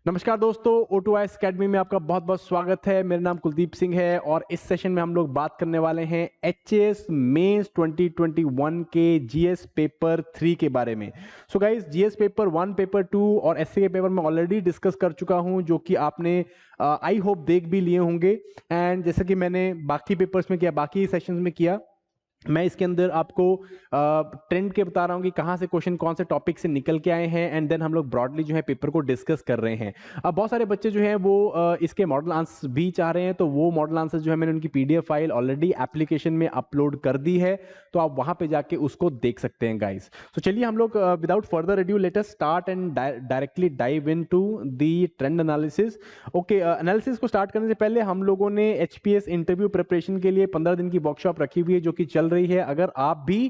नमस्कार दोस्तों, O2IS academy में आपका बहुत बहुत स्वागत है। मेरा नाम कुलदीप सिंह है और इस सेशन में हम लोग बात करने वाले हैं एचएएस मेंस 2021 के जीएस पेपर 3 के बारे में। So guys, GS paper 1, paper 2 और एसए के पेपर में ऑलरेडी डिस्कस कर चुका हूं, जो कि आपने आई होप देख भी लिए होंगे। एंड जैसे कि मैंने बाकी पेपर्स में किया, बाकी सेशंस में किया, मैं इसके अंदर आपको ट्रेंड के बता रहा हूँ कि कहाँ से क्वेश्चन कौन से टॉपिक से निकल के आए हैं, एंड देन हम लोग ब्रॉडली जो है पेपर को डिस्कस कर रहे हैं। अब बहुत सारे बच्चे जो हैं वो इसके मॉडल आंसर भी चाह रहे हैं, तो वो मॉडल आंसर जो है मैंने उनकी पीडीएफ फाइल ऑलरेडी एप्लीकेशन में अपलोड कर दी है, तो आप वहां पे जाके उसको देख सकते हैं गाइस। तो चलिए हम लोग without further adieu let us start and directly dive into the trend analysis. Okay, analysis को स्टार्ट करने से पहले हम लोगों ने एचपीएस इंटरव्यू प्रिपरेशन के लिए 15 दिन की वर्कशॉप रखी हुई है, जो कि चल रही है। अगर आप भी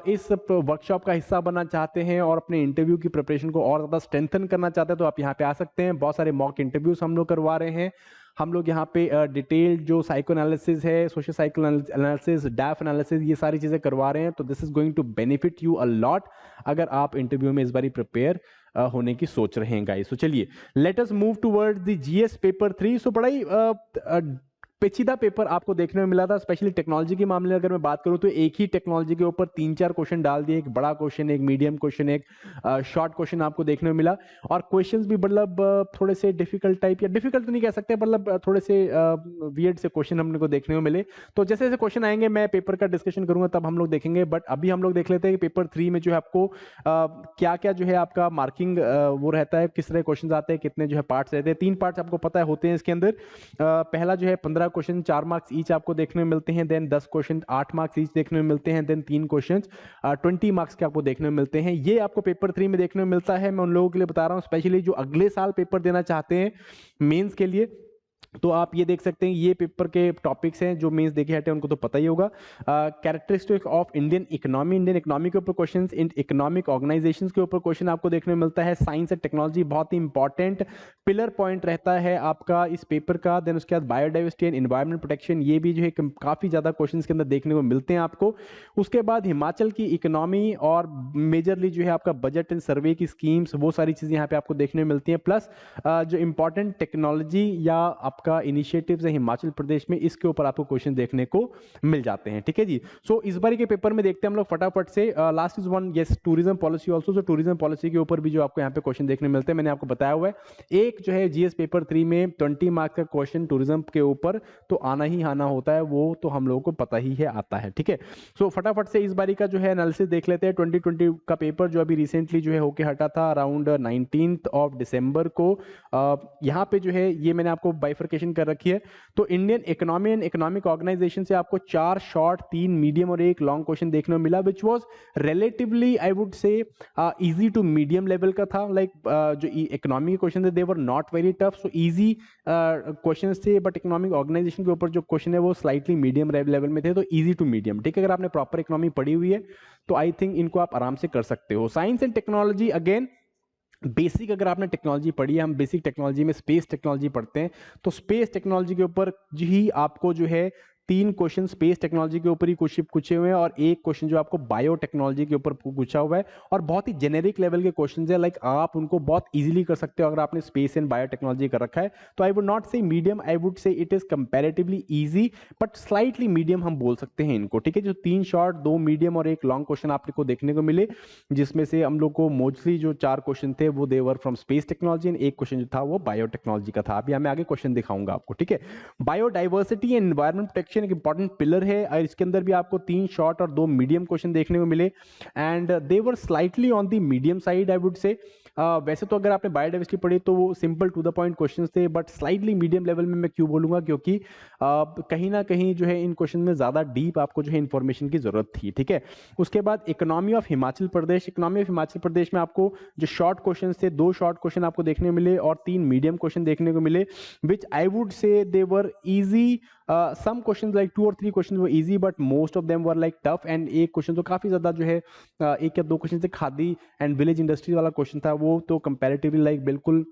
इस वर्कशॉप का हिस्सा बनना चाहते हैं और अपने इंटरव्यू की प्रिपरेशन को और ज़्यादा स्ट्रेंथन करना चाहते हैं, तो आप यहाँ पे आ सकते हैं। बहुत सारे मॉक इंटरव्यूज हम लोग करवा रहे हैं। हम लोग यहाँ पे डिटेल्ड जो साइको एनालिसिस है, सोशल साइको एनालिसिस, डैफ एनालिसिस, ये सारी चीज़ें करवा रहे हैं। तो this is going to benefit you a lot अगर आप इंटरव्यू में इस बार प्रिपेयर होने की सोच रहे हैं गाइस। तो चलिए let us move towards the GS paper 3। सो बड़ा ही पेचीदा पेपर आपको देखने में मिला था, स्पेशली टेक्नोलॉजी के मामले में अगर मैं बात करूं तो एक ही टेक्नोलॉजी के ऊपर 3-4 क्वेश्चन डाल दिए। एक बड़ा क्वेश्चन, एक मीडियम क्वेश्चन, एक शॉर्ट क्वेश्चन आपको देखने में मिला। और क्वेश्चंस भी मतलब थोड़े से डिफिकल्ट टाइप, या डिफिकल्ट तो नहीं कह सकते, मतलब थोड़े से वियर्ड से क्वेश्चन हमने को देखने को मिले। तो जैसे जैसे क्वेश्चन आएंगे मैं पेपर का डिस्कशन करूंगा, तब हम लोग देखेंगे। बट अभी हम लोग देख लेते हैं कि पेपर 3 में जो है आपको क्या क्या जो है आपका मार्किंग वो रहता है, किस तरह क्वेश्चन आते हैं, कितने जो है पार्ट्स रहते हैं। 3 पार्ट्स आपको पता है होते हैं इसके अंदर। पहला जो है 15 क्वेश्चन 4 मार्क्स ईच आपको देखने में मिलते हैं। देन 10 क्वेश्चन 8 मार्क्स ईच देखने में मिलते हैं। देन 3 क्वेश्चन 20 मार्क्स के आपको देखने में मिलते हैं। ये आपको पेपर 3 में देखने में मिलता है। मैं उन लोगों के लिए बता रहा हूँ स्पेशली जो अगले साल पेपर देना चाहते हैं मेंस के लिए, तो आप ये देख सकते हैं ये पेपर के टॉपिक्स हैं। जो मेंस देखे हटे उनको तो पता ही होगा। Characteristic of Indian economy, Indian economy के ऊपर क्वेश्चंस, इकोनॉमिक ऑर्गेनाइजेशंस के ऊपर क्वेश्चन आपको देखने में मिलता है। साइंस एंड टेक्नोलॉजी बहुत ही इंपॉर्टेंट पिलर पॉइंट रहता है आपका इस पेपर का। देन उसके बाद बायोडाइवर्सिटी एंड एनवायरमेंट प्रोटेक्शन, ये भी जो है काफी ज्यादा क्वेश्चन के अंदर देखने को मिलते हैं आपको। उसके बाद हिमाचल की इकोनॉमी और मेजरली जो है आपका बजट एंड सर्वे की स्कीम्स, वो सारी चीजें यहाँ पे आपको देखने में मिलती हैं। प्लस जो इंपॉर्टेंट टेक्नोलॉजी या आपका इनिशिएटिव्स है हिमाचल प्रदेश में, इसके ऊपर आपको क्वेश्चन देखने को मिल जाते हैं। ठीक है जी। सो इस बार के पेपर में देखते हैं हम लोग फटाफट से। Last is one, yes, tourism policy also. जो टूरिज्म पॉलिसी के ऊपर भी जो आपको यहाँ पे क्वेश्चन देखने मिलते हैं, मैंने आपको बताया हुआ है। एक जो है जीएस पेपर 3 में 20 मार्क्स का क्वेश्चन टूरिज्म के ऊपर तो आना ही आना होता है, वो तो हम लोगों को पता ही है आता है। ठीक है। सो फटाफट से इस बारी का जो है एनालिसिस देख लेते हैं। 2020 का पेपर जो अभी रिसेंटली जो है होके हटा था अराउंड 19th ऑफ दिसंबर को। यहाँ पे जो है ये मैंने आपको बाइफर्केशन कर रखी है। तो Indian economy and economic organisation से आपको 4 शॉर्ट, 3 मीडियम और 1 लॉन्ग क्वेश्चन देखने को मिला, which was relatively I would say easy to medium level का था। लाइक जो इकोनॉमी के क्वेश्चन थे they were not very tough, so easy question थे। बट इकोनॉमिक ऑर्गेनाइजेशन के ऊपर जो क्वेश्चन है वो स्लाइटली मीडियम लेवल में थे, तो इजी टू मीडियम। ठीक है, अगर आपने प्रॉपर इकोनॉमी पढ़ी हुई है तो आई थिंक इनको आप आराम से कर सकते हो। Science and technology again basic, अगर आपने टेक्नोलॉजी पढ़ी है, हम बेसिक टेक्नोलॉजी में स्पेस टेक्नोलॉजी पढ़ते हैं, तो स्पेस टेक्नोलॉजी के ऊपर ही आपको जो है 3 क्वेश्चन स्पेस टेक्नोलॉजी के ऊपर ही पूछे हुए हैं, और एक क्वेश्चन जो आपको बायो टेक्नोलॉजी के ऊपर पूछा हुआ है। और बहुत ही जेनेरिक लेवल के क्वेश्चन है, लाइक आप उनको बहुत इजीली कर सकते हो अगर आपने स्पेस एंड बायो टेक्नोलॉजी कर रखा है। तो आई वुड नॉट से मीडियम, आई वुड से it is comparatively easy, but slightly medium हम बोल सकते हैं इनको। ठीक है, जो 3 शॉर्ट, 2 मीडियम और 1 लॉन्ग क्वेश्चन आपको देखने को मिले, जिसमें से हम लोग को मोस्टली जो 4 क्वेश्चन थे वो देवर फ्रॉम स्पेस टेक्नोलॉजी, एंड एक क्वेश्चन जो था वो बायोटेक्नोलॉजी का था। अभी मैं आगे क्वेश्चन दिखाऊंगा आपको। ठीक है, बायोडाइवर्सिटी एंड एनवायरमेंट प्रोटेक्शन एक इंपॉर्टेंट पिलर है, और इसके अंदर भी आपको 3 शॉर्ट और 2 मीडियम क्वेश्चन देखने को मिले, and they were slightly on the medium side I would say. वैसे तो अगर आपने बायोडाइवर्सिटी पढ़ी तो वो simple to the point questions थे, बट स्लाइटली मीडियम लेवल में मैं क्यों बोलूंगा, क्योंकि कहीं ना कहीं जो है इन क्वेश्चन में ज्यादा डीप आपको जो है इंफॉर्मेशन की जरूरत थी। ठीक है, उसके बाद economy of Himachal Pradesh, economy of Himachal Pradesh में आपको जो शॉर्ट क्वेश्चन थे, 2 शॉर्ट क्वेश्चन आपको देखने मिले और 3 मीडियम क्वेश्चन देखने को मिले, विच आई वुड से दे were easy. some questions like 2 or 3 questions were easy, but most of them were like tough, and एक क्वेश्चन तो काफी ज्यादा जो है एक या 2 क्वेश्चन से खादी एंड विलेज इंडस्ट्री वाला क्वेश्चन था, वो तो कंपैरेटिवली लाइक बिल्कुल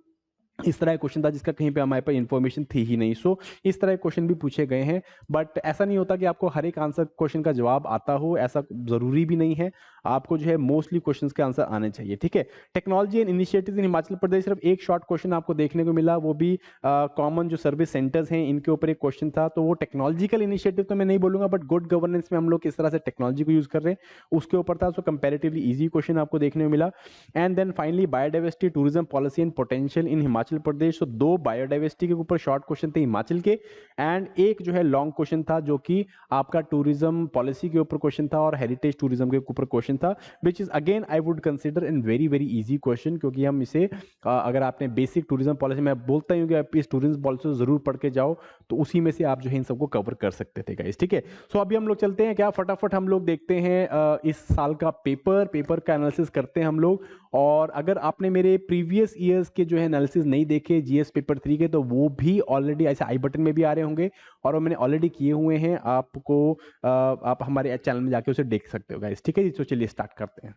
इस तरह का क्वेश्चन था जिसका कहीं पे हमारे पास इन्फॉर्मेशन थी ही नहीं। सो इस तरह के क्वेश्चन भी पूछे गए हैं, बट ऐसा नहीं होता कि आपको हर एक आंसर क्वेश्चन का जवाब आता हो, ऐसा ज़रूरी भी नहीं है। आपको जो है मोस्टली क्वेश्चंस के आंसर आने चाहिए, ठीक है। टेक्नोलॉजी एंड इनिशिएटिव्स इन हिमाचल प्रदेश, सिर्फ एक शॉर्ट क्वेश्चन आपको देखने को मिला, वो भी कॉमन जो सर्विस सेंटर्स हैं इनके ऊपर एक क्वेश्चन था। तो वो टेक्नोलॉजिकल इनिशिएटिव तो मैं नहीं बोलूंगा, बट गुड गवर्नेंस में हम लोग किस तरह से टेक्नोलॉजी को यूज कर रहे हैं उसके ऊपर था। सो कंपेरेटिवली ईजी क्वेश्चन आपको देखने को मिला। And then finally biodiversity tourism policy and potential in Himachal Pradesh. तो दो बायोडाइवर्सिटी के ऊपर शॉर्ट क्वेश्चन थे हिमाचल के, एंड एक जो है लॉन्ग क्वेश्चन था जो कि आपका टूरिज्म पॉलिसी के ऊपर क्वेश्चन था और हेरिटेज टूरिज्म के ऊपर क्वेश्चन था, which is again I would consider in very very easy question, क्योंकि हम इसे अगर आपने बेसिक टूरिज्म पॉलिसी, मैं बोलता हूँ कि आप इस टूरिज्म पॉलिसी को जरूर पढ़ के जाओ, तो उसी में से आप जो है इन सबको कवर कर सकते थे गाइस, ठीक है। सो अभी हम लोग चलते हैं क्या, फटाफट हम लोग देखते हैं इस साल का पेपर का एनालिसिस करते हैं हम लोग। और अगर आपने मेरे प्रीवियस ईयर्स के जो है एनालिसिस नहीं देखे जीएस पेपर 3 के, तो वो भी ऑलरेडी ऐसे आई बटन में भी आ रहे होंगे और वो मैंने ऑलरेडी किए हुए हैं। आपको आप हमारे चैनल में जाके उसे देख सकते हो गाइस, ठीक है जी। तो चलिए स्टार्ट करते हैं।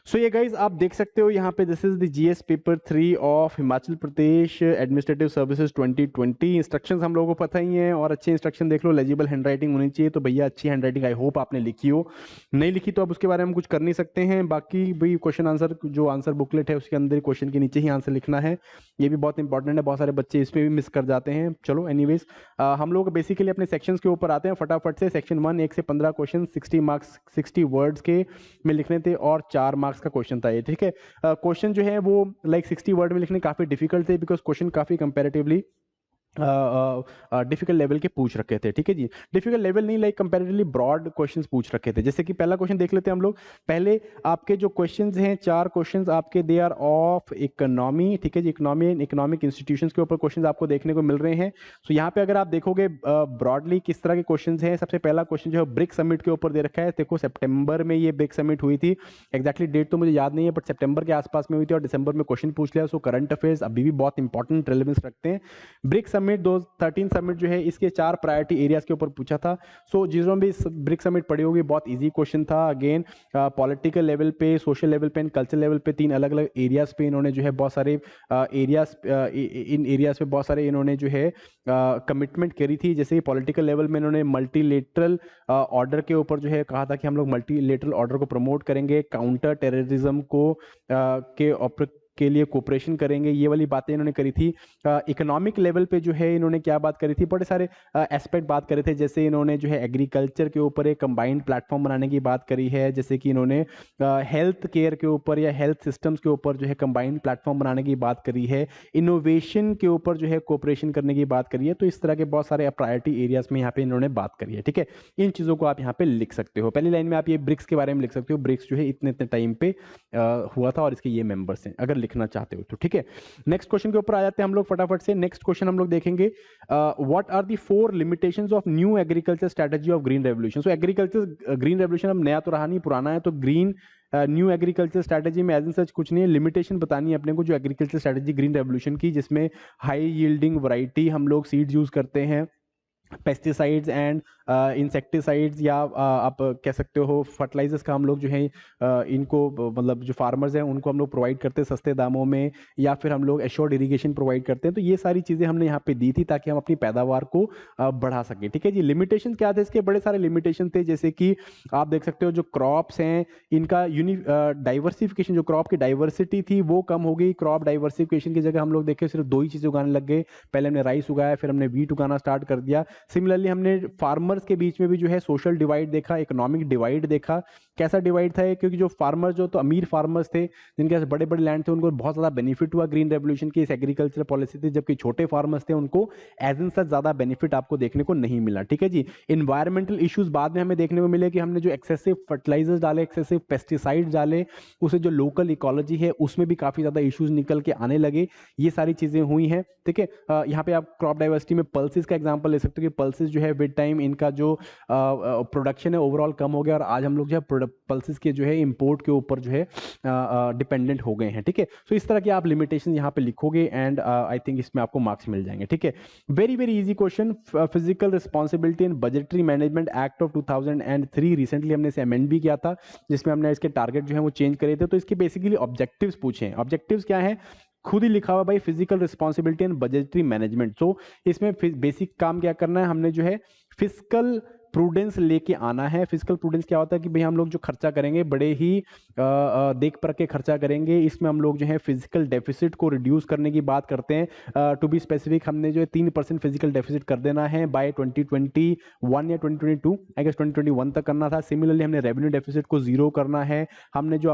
सो ये गाइज आप देख सकते हो यहाँ पे, this is the GS paper 3 of Himachal Pradesh administrative services 2020। Instructions हम लोगों को पता ही है, और अच्छे इंस्ट्रक्शन देख लो, लेजिबल हैंडराइटिंग होनी चाहिए। तो भैया अच्छी हैंडराइटिंग आई होप आपने लिखी हो, नहीं लिखी तो आप उसके बारे में कुछ कर नहीं सकते हैं। बाकी भाई क्वेश्चन आंसर जो आंसर बुकलेट है उसके अंदर क्वेश्चन के नीचे ही आंसर लिखना है, ये भी बहुत इंपॉर्टेंट है। बहुत सारे बच्चे इसमें भी मिस कर जाते हैं। चलो एनीवेज, हम लोग बेसिकली अपने सेक्शंस के ऊपर आते हैं फटाफट से। सेक्शन 1 1 से 15 क्वेश्चन, 60 मार्क्स 60 वर्ड्स के में लिखने थे, और 4 मार्क्स का क्वेश्चन था ये, ठीक है। क्वेश्चन जो है वो लाइक 60 वर्ड में लिखने काफी डिफिकल्ट थे, बिकॉज क्वेश्चन काफी कंपैरेटिवली डिफिकल्ट लेवल के पूछ रखे थे, ठीक है जी। डिफिकल्ट लेवल नहीं, लाइक कंपैरेटिवली ब्रॉड क्वेश्चंस पूछ रखे थे। जैसे कि पहला क्वेश्चन देख लेते हैं हम लोग। पहले आपके जो क्वेश्चंस हैं, 4 क्वेश्चंस आपके दे आर ऑफ इकोनॉमी, ठीक है जी। इकोनॉमी एंड इकोनॉमिक इंस्टीट्यूशंस के ऊपर क्वेश्चंस आपको देखने को मिल रहे हैं। सो यहाँ पे अगर आप देखोगे ब्रॉडली किस तरह के क्वेश्चंस हैं, सबसे पहला क्वेश्चन जो है ब्रिक्स समिट के ऊपर दे रखा है। देखो सितंबर में ये ब्रिक्स समिट हुई थी, एक्जैक्टली डेट तो मुझे याद नहीं है, बट सितंबर के आसपास में हुई थी और दिसंबर में क्वेश्चन पूछ लिया। सो करंट अफेयर्स अभी भी बहुत इंपॉर्टेंट रेलेवेंस रखते हैं। ब्रिक्स समिट 2013 समिट जो है, इसके 4 प्रायोरिटी एरियाज के ऊपर पूछा था। सो जिसमें भी ब्रिक्स समिट पढ़ी होगी, बहुत इजी क्वेश्चन था। अगेन पॉलिटिकल लेवल पे, सोशल लेवल पे एंड कल्चर लेवल पे 3 अलग अलग एरियाज पे इन्होंने जो है बहुत सारे एरियाज इन एरियाज पे बहुत सारे इन्होंने जो है कमिटमेंट करी थी। जैसे कि पॉलिटिकल लेवल में इन्होंने मल्टीलेटरल ऑर्डर के ऊपर जो है कहा था कि हम लोग मल्टीलेटरल ऑर्डर को प्रमोट करेंगे, काउंटर टेररिज्म को के लिए कोऑपरेशन करेंगे, ये वाली बातें इन्होंने करी थी। इकोनॉमिक लेवल पे जो है इन्होंने क्या बात करी थी, बड़े सारे एस्पेक्ट बात करे थे। जैसे इन्होंने जो है एग्रीकल्चर के ऊपर एक कंबाइंड प्लेटफॉर्म बनाने की बात करी है। जैसे कि इन्होंने हेल्थ केयर के ऊपर या हेल्थ सिस्टम्स के ऊपर जो है कंबाइंड प्लेटफॉर्म बनाने की बात करी है। इनोवेशन के ऊपर जो है कोऑपरेशन करने की बात करी है। तो इस तरह के बहुत सारे प्रायोरिटी एरियाज में यहाँ पे इन्होंने बात करी है, ठीक है। इन चीज़ों को आप यहाँ पे लिख सकते हो। पहली लाइन में आप ये ब्रिक्स के बारे में लिख सकते हो, ब्रिक्स जो है इतने इतने टाइम पे हुआ था और इसके ये मेंबर्स हैं, अगर लिखना चाहते हो तो, ठीक है। नेक्स्ट क्वेश्चन के ऊपर आ जाते हैं हम लोग फटाफट से। नेक्स्ट क्वेश्चन हम लोग देखेंगे, what are the 4 limitations of new agriculture strategy of green revolution. So agriculture green revolution अब नया तो रहा नहीं, पुराना है। तो ग्रीन न्यू एग्रीकल्चर स्ट्रेटजी में एज इन सच कुछ नहीं है, लिमिटेशन बतानी है अपने को जो एग्रीकल्चर स्ट्रेटजी ग्रीन रेवोल्यूशन की, जिसमें हाई यील्डिंग वैरायटी हम लोग सीड्स यूज करते हैं, पेस्टिसाइड्स एंड इंसेक्टिसाइड्स, या आप कह सकते हो फर्टिलाइजर्स का हम लोग जो है इनको मतलब जो फार्मर्स हैं उनको हम लोग प्रोवाइड करते हैं सस्ते दामों में, या फिर हम लोग एश्योर्ड इरिगेशन प्रोवाइड करते हैं। तो ये सारी चीज़ें हमने यहाँ पे दी थी ताकि हम अपनी पैदावार को बढ़ा सकें, ठीक है जी। लिमिटेशन क्या थे इसके, बड़े सारे लिमिटेशन थे। जैसे कि आप देख सकते हो जो क्रॉप्स हैं इनका डाइवर्सिफिकेशन, जो क्रॉप की डाइवर्सिटी थी वो कम हो गई। क्रॉप डाइवर्सिफिकेशन की जगह हम लोग देखे सिर्फ 2 ही चीज़ें उगाने लग गए। पहले हमने राइस उगाया, फिर हमने वीट उगाना स्टार्ट कर दिया। सिमिलरली हमने फार्मर्स के बीच में भी जो है सोशल डिवाइड देखा, इकोनॉमिक डिवाइड देखा। कैसा डिवाइड था, क्योंकि जो फार्मर्स जो तो अमीर फार्मर्स थे जिनके पास बड़े बड़े लैंड थे, उनको बहुत ज़्यादा बेनिफिट हुआ ग्रीन रेवोल्यूशन की इस एग्रीकल्चर पॉलिसी थी, जबकि छोटे फार्मर्स थे उनको एज इन सच ज़्यादा बेनिफिट आपको देखने को नहीं मिला, ठीक है जी। इन्वायरमेंटल इश्यूज बाद में हमें देखने को मिले कि हमने जो एक्सेसिव फर्टिलाइजर्स डाले, एक्सेसिव पेस्टिसाइड्स डाले, उसे जो लोकल इकोलॉजी है उसमें भी काफ़ी ज़्यादा इश्यूज निकल के आने लगे। ये सारी चीज़ें हुई हैं, ठीक है। यहाँ पे आप क्रॉप डाइवर्सिटी में पल्सेस का एग्जांपल ले सकते हो कि पल्सेस जो है विद टाइम इनका जो प्रोडक्शन है ओवरऑल कम हो गया, और आज हम लोग जो है पल्सेस के जो है इंपोर्ट के ऊपर जो है डिपेंडेंट हो गए हैं, ठीक है। सो इस तरह की आप लिमिटेशन यहाँ पे लिखोगे एंड आई थिंक इसमें आपको मार्क्स मिल जाएंगे, ठीक है। Very very easy question, physical responsibility and budgetary management act of 2003, recently हमने इसे अमेंड भी किया था, जिसमें हमने इसके टारगेट जो है वो चेंज करे थे। तो इसके बेसिकली ऑब्जेक्टिव्स पूछे हैं। ऑब्जेक्टिव्स क्या है, खुद ही लिखा हुआ भाई, physical responsibility and budgetary management. तो इसमें बेसिक काम क्या करना है हमने, जो है फिजिकल प्रूडेंस लेके आना है। फिजिकल प्रूडेंस क्या होता है कि भाई हम लोग जो खर्चा करेंगे बड़े ही देख परख के खर्चा करेंगे। इसमें हम लोग जो है फिजिकल डेफिसिट को रिड्यूस करने की बात करते हैं। टू बी स्पेसिफिक, हमने जो है 3% फिजिकल डेफिसिट कर देना है बाय 2021 या 2022, आई गेस 2021 तक करना था। सिमिलरली हमने रेवेन्यू डेफिसिट को जीरो करना है। हमने जो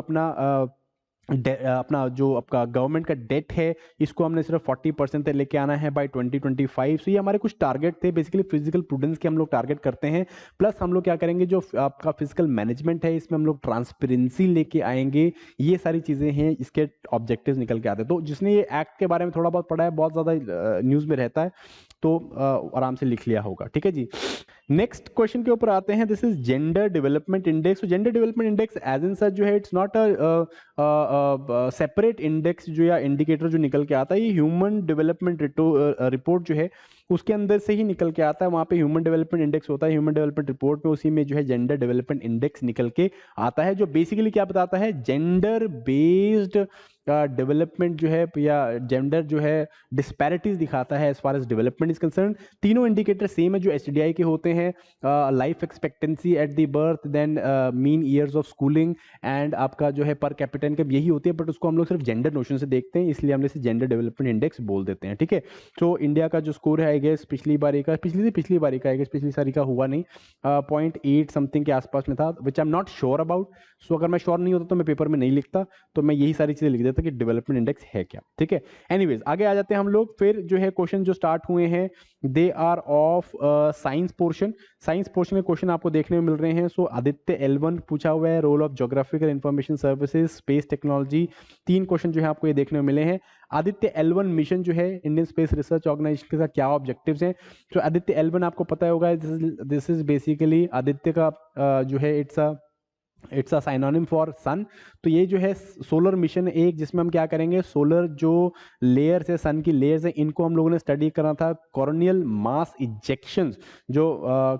अपना जो आपका गवर्नमेंट का डेट है इसको हमने सिर्फ 40% तक लेके आना है बाय 2025। सो ये हमारे कुछ टारगेट थे, बेसिकली फिजिकल प्रूडेंस के हम लोग टारगेट करते हैं। प्लस हम लोग क्या करेंगे, जो आपका फिजिकल मैनेजमेंट है इसमें हम लोग ट्रांसपेरेंसी लेके आएंगे। ये सारी चीजें हैं, इसके ऑब्जेक्टिव्स निकल के आते हैं। तो जिसने ये एक्ट के बारे में थोड़ा बहुत पढ़ा है, बहुत ज्यादा न्यूज में रहता है, तो आराम से लिख लिया होगा। ठीक है जी, नेक्स्ट क्वेश्चन के ऊपर आते हैं। This is gender development index. तो gender development index as in such जो है, it's not a separate index जो या इंडिकेटर जो निकल के आता है। ये ह्यूमन डेवलपमेंट रिपोर्ट जो है उसके अंदर से ही निकल के आता है। वहाँ पे ह्यूमन डेवलपमेंट इंडेक्स होता है, ह्यूमन डेवलपमेंट रिपोर्ट में उसी में जो है जेंडर डेवलपमेंट इंडेक्स निकल के आता है, जो बेसिकली क्या बताता है, जेंडर बेस्ड डेवलपमेंट जो है या जेंडर जो है डिस्पैरिटीज दिखाता है as far as development is concern. तीनों इंडिकेटर सेम है जो एसडीआई के होते हैं, life expectancy at the birth, then mean years of schooling and आपका जो है पर कैपिटा इनकम, यही होती है। बट उसको हम लोग सिर्फ जेंडर नोशन से देखते हैं, इसलिए हम इसे जेंडर डेवलपमेंट इंडेक्स बोल देते हैं। ठीक है, तो इंडिया का जो स्कोर है आई गेस पिछली बारी का, पिछली बारी का आई गेस, पिछली सारी का हुआ नहीं, 0.8 समथिंग के आसपास में था, which I am not sure about. So अगर मैं श्योर नहीं होता तो मैं पेपर में नहीं लिखता, तो मैं यही सारी चीजें लिख देता कि डेवलपमेंट इंडेक्स है क्या। ठीक है, एनीवेज आगे आ जाते हैं हम लोग। फिर जो है क्वेश्चन जो स्टार्ट हुए हैं they are of science portion. Science portion में क्वेश्चन आपको देखने में मिल रहे हैं। सो आदित्य L1 पूछा हुआ है, role of geographical information services, space technology. 3 question जो है आपको ये देखने में मिले हैं। आदित्य L1 मिशन जो है इंडियन स्पेस रिसर्च ऑर्गेनाइजेशन का क्या ऑब्जेक्टिव्स हैं। तो आदित्य L1 आपको पता होगा, दिस इज बेसिकली आदित्य का जो है इट्स अ साइनोनिम फॉर सन। तो ये जो है सोलर मिशन एक, जिसमें हम क्या करेंगे, सोलर जो लेयर्स है, सन की लेयर्स है, इनको हम लोगों ने स्टडी करना था। कोरोनियल मास इजेक्शंस, जो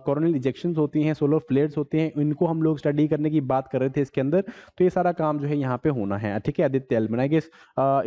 कोरोनियल इजेक्शंस होती हैं, सोलर फ्लेयर्स होते हैं, इनको हम लोग स्टडी करने की बात कर रहे थे इसके अंदर। तो ये सारा काम जो है यहाँ पे होना है। ठीक है, आदित्य L1 आई गेस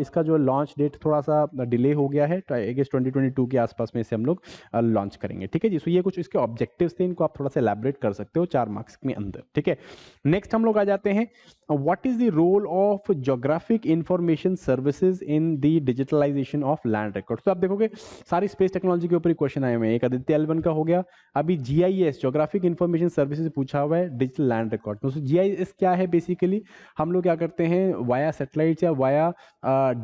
इसका जो लॉन्च डेट थोड़ा सा डिले हो गया है, तो आई गेस 2022 के आसपास में इसे हम लोग लॉन्च करेंगे। ठीक है जी, सो ये कुछ इसके ऑब्जेक्टिव्स थे, इनको आप थोड़ा सा एलैबोरेट कर सकते हो 4 मार्क्स में अंदर। ठीक है, नेक्स्ट हम लोग आ जाते हैं, what is the role of geographic information services in the digitalisation of land records. तो आप देखोगे सारी स्पेस टेक्नोलॉजी के ऊपर क्वेश्चन आए हुए हैं। एक आदित्य L1 का हो गया, अभी GIS ज्योग्राफिक इंफॉर्मेशन सर्विसेज पूछा हुआ है डिजिटल लैंड रिकॉर्ड। तो GIS क्या है, बेसिकली हम लोग क्या करते हैं, वाया सैटेलाइट या वाया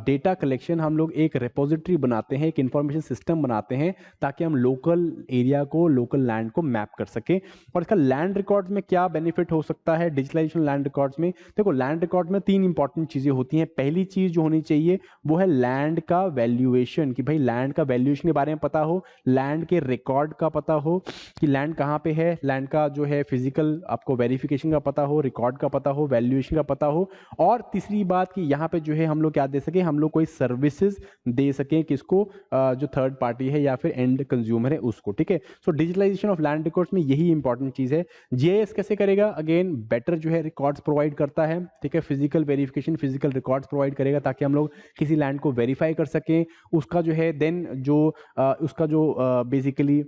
डेटा कलेक्शन हम लोग एक रिपोजिटरी बनाते हैं, एक इंफॉर्मेशन सिस्टम बनाते हैं, ताकि हम लोकल एरिया को, लोकल लैंड को मैप कर सके। और इसका लैंड रिकॉर्ड्स में क्या बेनिफिट हो सकता है डिजिटलाइजेशन लैंड रिकॉर्ड्स में। देखो लैंड रिकॉर्ड में 3 इंपॉर्टेंट चीजें होती हैं। पहली चीज जो होनी चाहिए वो है लैंड का वैल्यूएशन, कि भाई लैंड का वैल्यूएशन के बारे में पता हो, लैंड के रिकॉर्ड का पता हो कि लैंड कहाँ पे है, लैंड का जो है फिजिकल आपको वेरिफिकेशन का पता हो, रिकॉर्ड का पता हो, वैल्यूएशन का पता हो। और तीसरी बात कि यहाँ पे जो है हम लोग क्या दे सके, हम लोग कोई सर्विसेज दे सकें, किसको, जो थर्ड पार्टी है या फिर एंड कंज्यूमर है उसको। ठीक है, सो डिजिटलाइजेशन ऑफ लैंड रिकॉर्ड्स में यही इंपॉर्टेंट चीज है। GIS कैसे करेगा, अगेन बेटर जो है रिकॉर्ड्स प्रोवाइड करता है। ठीक है, physical verification, physical records provide करेगा ताकि हम लोग किसी लैंड को वेरीफाई कर सकें, उसका जो है देन जो उसका जो बेसिकली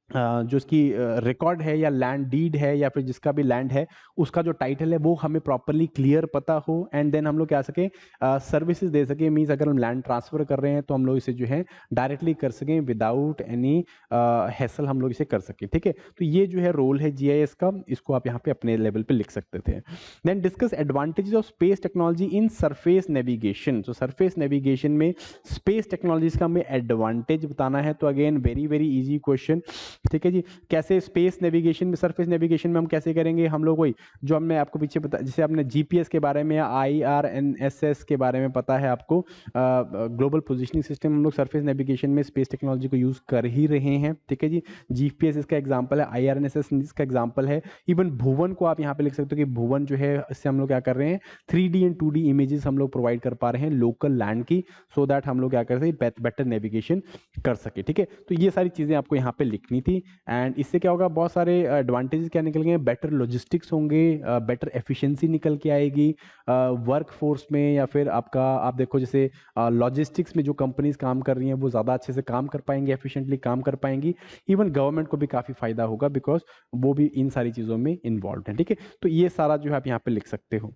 जो उसकी रिकॉर्ड है या लैंड डीड है या फिर जिसका भी लैंड है उसका जो टाइटल है वो हमें प्रॉपरली क्लियर पता हो, एंड देन हम लोग क्या सके सर्विसेज दे सके। मीन्स अगर हम लैंड ट्रांसफर कर रहे हैं तो हम लोग इसे जो है डायरेक्टली कर सकें विदाउट एनी हैसल, हम लोग इसे कर सकें। ठीक है, तो ये जो है रोल है GIS का, इसको आप यहाँ पे अपने लेवल पे लिख सकते थे। Then discuss advantages of space technology in surface navigation. तो सरफेस नेविगेशन में स्पेस टेक्नोलॉजीज का हमें एडवांटेज बताना है। तो again very very easy question. ठीक है जी, कैसे स्पेस नेविगेशन में, सरफेस नेविगेशन में हम कैसे करेंगे, हम लोग वही जो हमने आपको पीछे बता, जैसे आपने GPS के बारे में या IRNSS के बारे में पता है आपको, ग्लोबल पोजीशनिंग सिस्टम, हम लोग सरफेस नेविगेशन में स्पेस टेक्नोलॉजी को यूज कर ही रहे हैं। ठीक है जी, GPS इसका एग्जाम्पल है, IRNSS इसका एग्जाम्पल है। इवन भुवन को आप यहाँ पे लिख सकते हो कि भुवन जो है इससे हम लोग क्या कर रहे हैं, 3D एंड 2D इमेजेस हम लोग प्रोवाइड कर पा रहे हैं लोकल लैंड की, सो दैट हम लोग क्या कर सके बेटर नेविगेशन कर सके। ठीक है, तो ये सारी चीजें आपको यहाँ पे लिखनी थी। थी। एंड इससे क्या होगा, बहुत सारे एडवांटेजेस क्या निकल गए, बेटर लॉजिस्टिक्स होंगे, बेटर एफिशिएंसी निकल के आएगी वर्क फोर्स में, या फिर आपका आप देखो जैसे लॉजिस्टिक्स में जो कंपनीज काम कर रही हैं वो ज़्यादा अच्छे से काम कर पाएंगी, एफिशिएंटली काम कर पाएंगी। इवन गवर्नमेंट को भी काफ़ी फायदा होगा बिकॉज वो भी इन सारी चीज़ों में इन्वॉल्व है। ठीक है, तो ये सारा जो है आप यहाँ पे लिख सकते हो।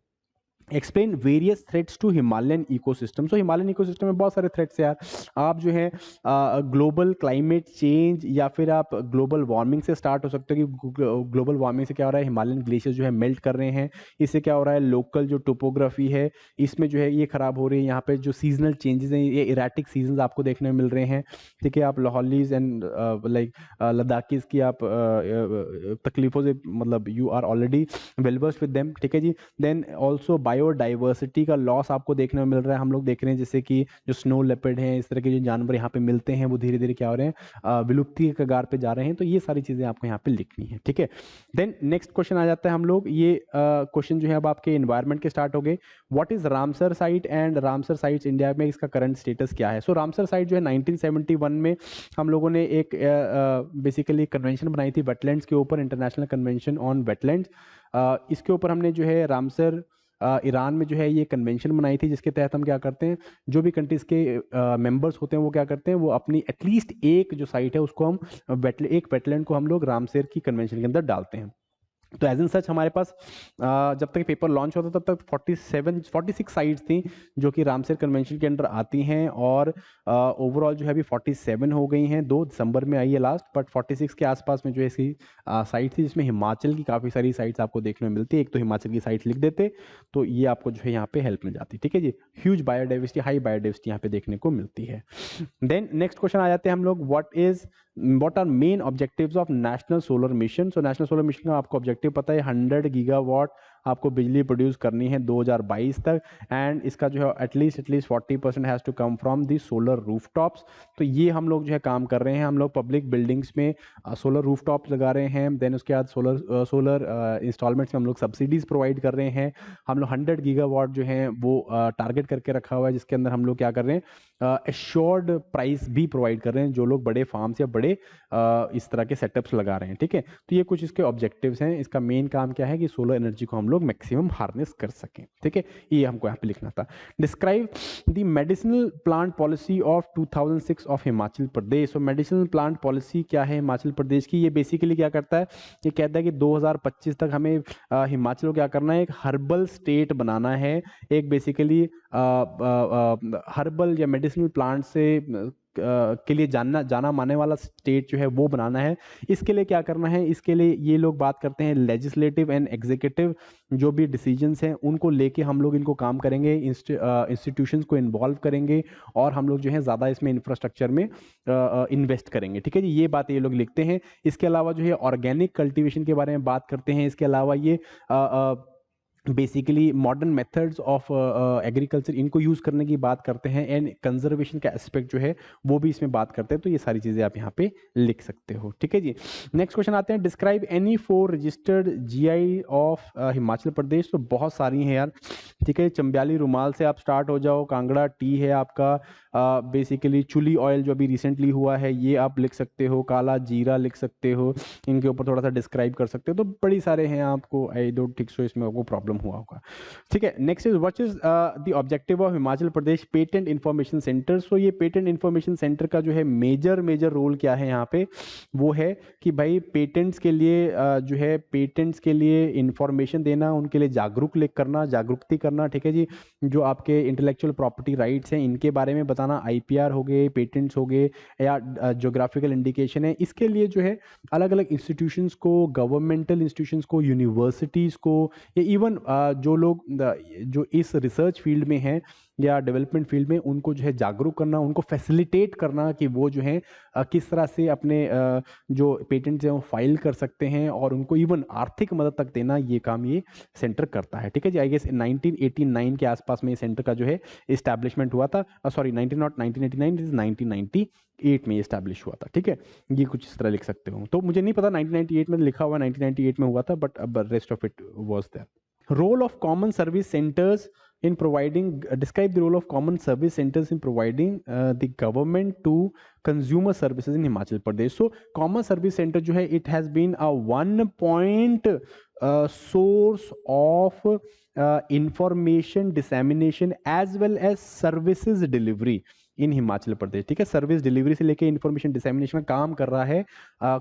Explain various threats to Himalayan ecosystem. So Himalayan ecosystem में बहुत सारे थ्रेट्स हैं यार। आप जो है ग्लोबल क्लाइमेट चेंज या फिर आप ग्लोबल वार्मिंग से स्टार्ट हो सकते हो कि ग्लोबल वार्मिंग से क्या हो रहा है, हिमालयन ग्लेशियर जो है मेल्ट कर रहे हैं। इससे क्या हो रहा है, लोकल जो टोपोग्राफी है इसमें जो है ये खराब हो रही है। यहाँ पे जो सीजनल चेंजेस हैं, ये इराटिक सीजन आपको देखने में मिल रहे हैं। ठीक है, आप लाहौलीज एंड लाइक लद्दाखीज की आप तकलीफों से मतलब you are already well versed with them. ठीक है जी। देन ऑल्सो बायोडाइवर्सिटी का लॉस आपको देखने में मिल रहा है। हम लोग देख रहे हैं जैसे कि जो स्नो लेपर्ड हैं, इस तरह के जो जानवर यहाँ पे मिलते हैं वो धीरे धीरे क्या हो रहे हैं, विलुप्ति के कगार पे जा रहे हैं। तो ये सारी चीज़ें आपको यहाँ पे लिखनी है। ठीक है, देन नेक्स्ट क्वेश्चन आ जाता है हम लोग, ये क्वेश्चन जो है अब आपके इन्वायरमेंट के स्टार्ट हो गए। What is Ramsar site and Ramsar sites India में इसका करंट स्टेटस क्या है। सो रामसर साइट जो है 1971 में हम लोगों ने एक बेसिकली कन्वेंशन बनाई थी वेटलैंड्स के ऊपर, इंटरनेशनल कन्वेंशन ऑन वेटलैंड्स। इसके ऊपर हमने जो है रामसर ईरान में जो है ये कन्वेंशन बनाई थी, जिसके तहत हम क्या करते हैं, जो भी कंट्रीज़ के मेंबर्स होते हैं वो क्या करते हैं, वो अपनी एटलीस्ट एक जो साइट है उसको हम एक वेटलैंड को हम लोग रामसर की कन्वेंशन के अंदर डालते हैं। तो एज इन सच हमारे पास जब तक पेपर लॉन्च होता तब तक 46 साइट्स थी जो कि रामसर कन्वेंशन के अंडर आती हैं, और ओवरऑल जो है अभी 47 हो गई हैं। 2 दिसंबर में आई है लास्ट, बट 46 के आसपास में जो है इसकी साइट थी, जिसमें हिमाचल की काफ़ी सारी साइट्स आपको देखने में मिलती है। एक तो हिमाचल की साइट लिख देते तो ये आपको जो है यहाँ पे हेल्प मिल जाती। ठीक है जी, ह्यूज बायोडाइवर्सिटी, हाई बायोडाइवर्सिटी यहाँ पे देखने को मिलती है। देन नेक्स्ट क्वेश्चन आ जाते हैं हम लोग, what are main objectives of national solar mission. So national solar mission का आपको ऑब्जेक्टिव पता है, 100 गीगावाट आपको बिजली प्रोड्यूस करनी है 2022 तक, एंड इसका जो है at least 40% has to come from the solar rooftops. तो ये हम लोग जो है काम कर रहे हैं, हम लोग पब्लिक बिल्डिंग्स में सोलर रूफटॉप्स लगा रहे हैं। देन उसके बाद सोलर इंस्टॉलमेंट्स में हम लोग सब्सिडीज़ प्रोवाइड कर रहे हैं। हम लोग 100 गीगावाट जो है वो टारगेट करके रखा हुआ है, जिसके अंदर हम लोग क्या कर रहे हैं, एश्योर्ड प्राइस भी प्रोवाइड कर रहे हैं जो लोग बड़े फार्म्स या बड़े इस तरह के सेटअप्स लगा रहे हैं। ठीक है, तो ये कुछ इसके ऑब्जेक्टिव्स हैं। इसका मेन काम क्या है कि सोलर एनर्जी को हम लोग मैक्सिमम हार्नेस कर सकें। ठीक है, ये हमको यहाँ पे लिखना था। Describe the medicinal plant policy of 2006 of Himachal Pradesh. तो मेडिसिनल प्लांट पॉलिसी क्या है हिमाचल प्रदेश की, ये बेसिकली क्या करता है, ये कहता है कि 2025 तक हमें हिमाचल को क्या करना है, एक हर्बल स्टेट बनाना है। एक बेसिकली हर्बल या मेडिसिनल प्लांट से के लिए जाना माने वाला स्टेट जो है वो बनाना है। इसके लिए क्या करना है, इसके लिए ये लोग बात करते हैं लेजिस्लेटिव एंड एग्जीक्यूटिव जो भी डिसीजंस हैं उनको लेके हम लोग इनको काम करेंगे, इंस्टीट्यूशंस को इन्वॉल्व करेंगे, और हम लोग जो है ज़्यादा इसमें इंफ्रास्ट्रक्चर में इन्वेस्ट करेंगे। ठीक है जी, ये बात ये लोग लिखते हैं। इसके अलावा जो है ऑर्गेनिक कल्टीवेशन के बारे में बात करते हैं। इसके अलावा ये basically modern methods of agriculture इनको यूज़ करने की बात करते हैं, एंड कंजर्वेशन का एस्पेक्ट जो है वो भी इसमें बात करते हैं। तो ये सारी चीज़ें आप यहाँ पे लिख सकते हो। ठीक है जी, नेक्स्ट क्वेश्चन आते हैं, describe any 4 registered GI of Himachal Pradesh. तो बहुत सारी हैं यार। ठीक है, चंब्याली रुमाल से आप स्टार्ट हो जाओ, कांगड़ा टी है आपका, बेसिकली चुली ऑयल जो अभी रिसेंटली हुआ है ये आप लिख सकते हो, काला जीरा लिख सकते हो, इनके ऊपर थोड़ा सा डिस्क्राइब कर सकते हो। तो बड़ी सारे हैं, आपको आई डोंट थिंक सो इसमें आपको प्रॉब्लम हुआ होगा। ठीक है, next is what is the objective of Himachal Pradesh patent information centre. So ये पेटेंट इंफॉर्मेशन सेंटर का जो है मेजर रोल क्या है यहाँ पे, वो है कि भाई पेटेंट्स के लिए जो है पेटेंट्स के लिए इंफॉर्मेशन देना, उनके लिए जागरूकता करना। ठीक है जी, जो आपके इंटेलेक्चुअल प्रॉपर्टी राइट्स हैं इनके बारे में बताना, आईपीआर हो गए, पेटेंट्स हो गए, या ज्योग्राफिकल इंडिकेशन है, इसके लिए जो है अलग अलग इंस्टीट्यूशंस को, गवर्नमेंटल इंस्टीट्यूशंस को, यूनिवर्सिटीज़ को, या इवन जो लोग जो इस रिसर्च फील्ड में हैं या डेवलपमेंट फील्ड में, उनको जो है जागरूक करना, उनको फैसिलिटेट करना कि वो जो है किस तरह से अपने जो पेटेंट्स हैं वो फाइल कर सकते हैं, और उनको इवन आर्थिक मदद तक देना, ये काम ये सेंटर करता है। ठीक है जी, आई गेस 1989 के आसपास में ये सेंटर का जो है इस्टेब्लिशमेंट हुआ था। सॉरी 1998 में इस्टेब्लिश हुआ था। ठीक है, ये कुछ इस तरह लिख सकते हो। तो मुझे नहीं पता 1998 में लिखा हुआ 1998 में हुआ था, बट अब rest of it was there. Role of common service centres in providing, describe the role of common service centers in providing the government to consumer services in Himachal Pradesh. So common service center जो है it has been a one point source of information dissemination as well as services delivery इन हिमाचल प्रदेश, ठीक है। Service delivery से लेके information dissemination का काम कर रहा है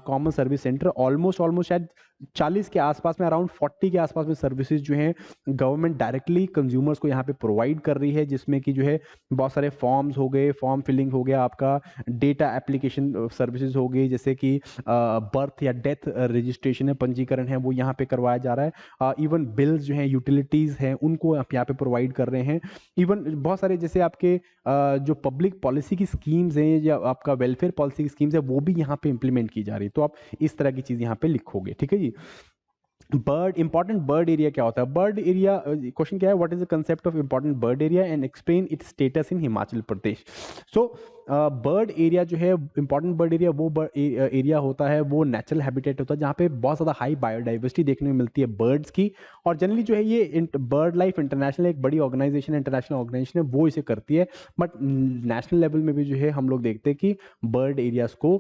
कॉमन सर्विस सेंटर। ऑलमोस्ट शायद 40 के आसपास में, अराउंड 40 के आसपास में सर्विसेज जो हैं गवर्नमेंट डायरेक्टली कंज्यूमर्स को यहाँ पे प्रोवाइड कर रही है, जिसमें कि जो है बहुत सारे फॉर्म्स हो गए, फॉर्म फिलिंग हो गया, आपका डेटा एप्लीकेशन सर्विसेज हो गई, जैसे कि बर्थ या डेथ रजिस्ट्रेशन है, पंजीकरण है, वो यहाँ पे करवाया जा रहा है। इवन बिल्स जो हैं, यूटिलिटीज़ हैं, उनको आप यहाँ पे प्रोवाइड कर रहे हैं। इवन बहुत सारे जैसे आपके जो पब्लिक पॉलिसी की स्कीम्स हैं या आपका वेलफेयर पॉलिसी की स्कीम्स है, वो भी यहाँ पे इंप्लीमेंट की जा रही है। तो आप इस तरह की चीज़ यहाँ पे लिखोगे, ठीक है जी। बर्ड, इंपॉर्टेंट बर्ड एरिया क्या होता है? बर्ड एरिया क्वेश्चन क्या है, what is the concept of important bird area and explain it's status in Himachal Pradesh. So bird area जो है, इंपॉर्टेंट बर्ड एरिया वो एरिया होता है, वो नेचुरल हैबिटेट होता है जहाँ पे बहुत ज़्यादा हाई बायोडाइवर्सिटी देखने को मिलती है बर्ड्स की। और जनरली जो है ये बर्ड लाइफ इंटरनेशनल एक बड़ी ऑर्गेनाइजेशन है, इंटरनेशनल ऑर्गेनाइजेशन है, वो इसे करती है। बट नेशनल लेवल में भी जो है हम लोग देखते हैं कि बर्ड एरियाज को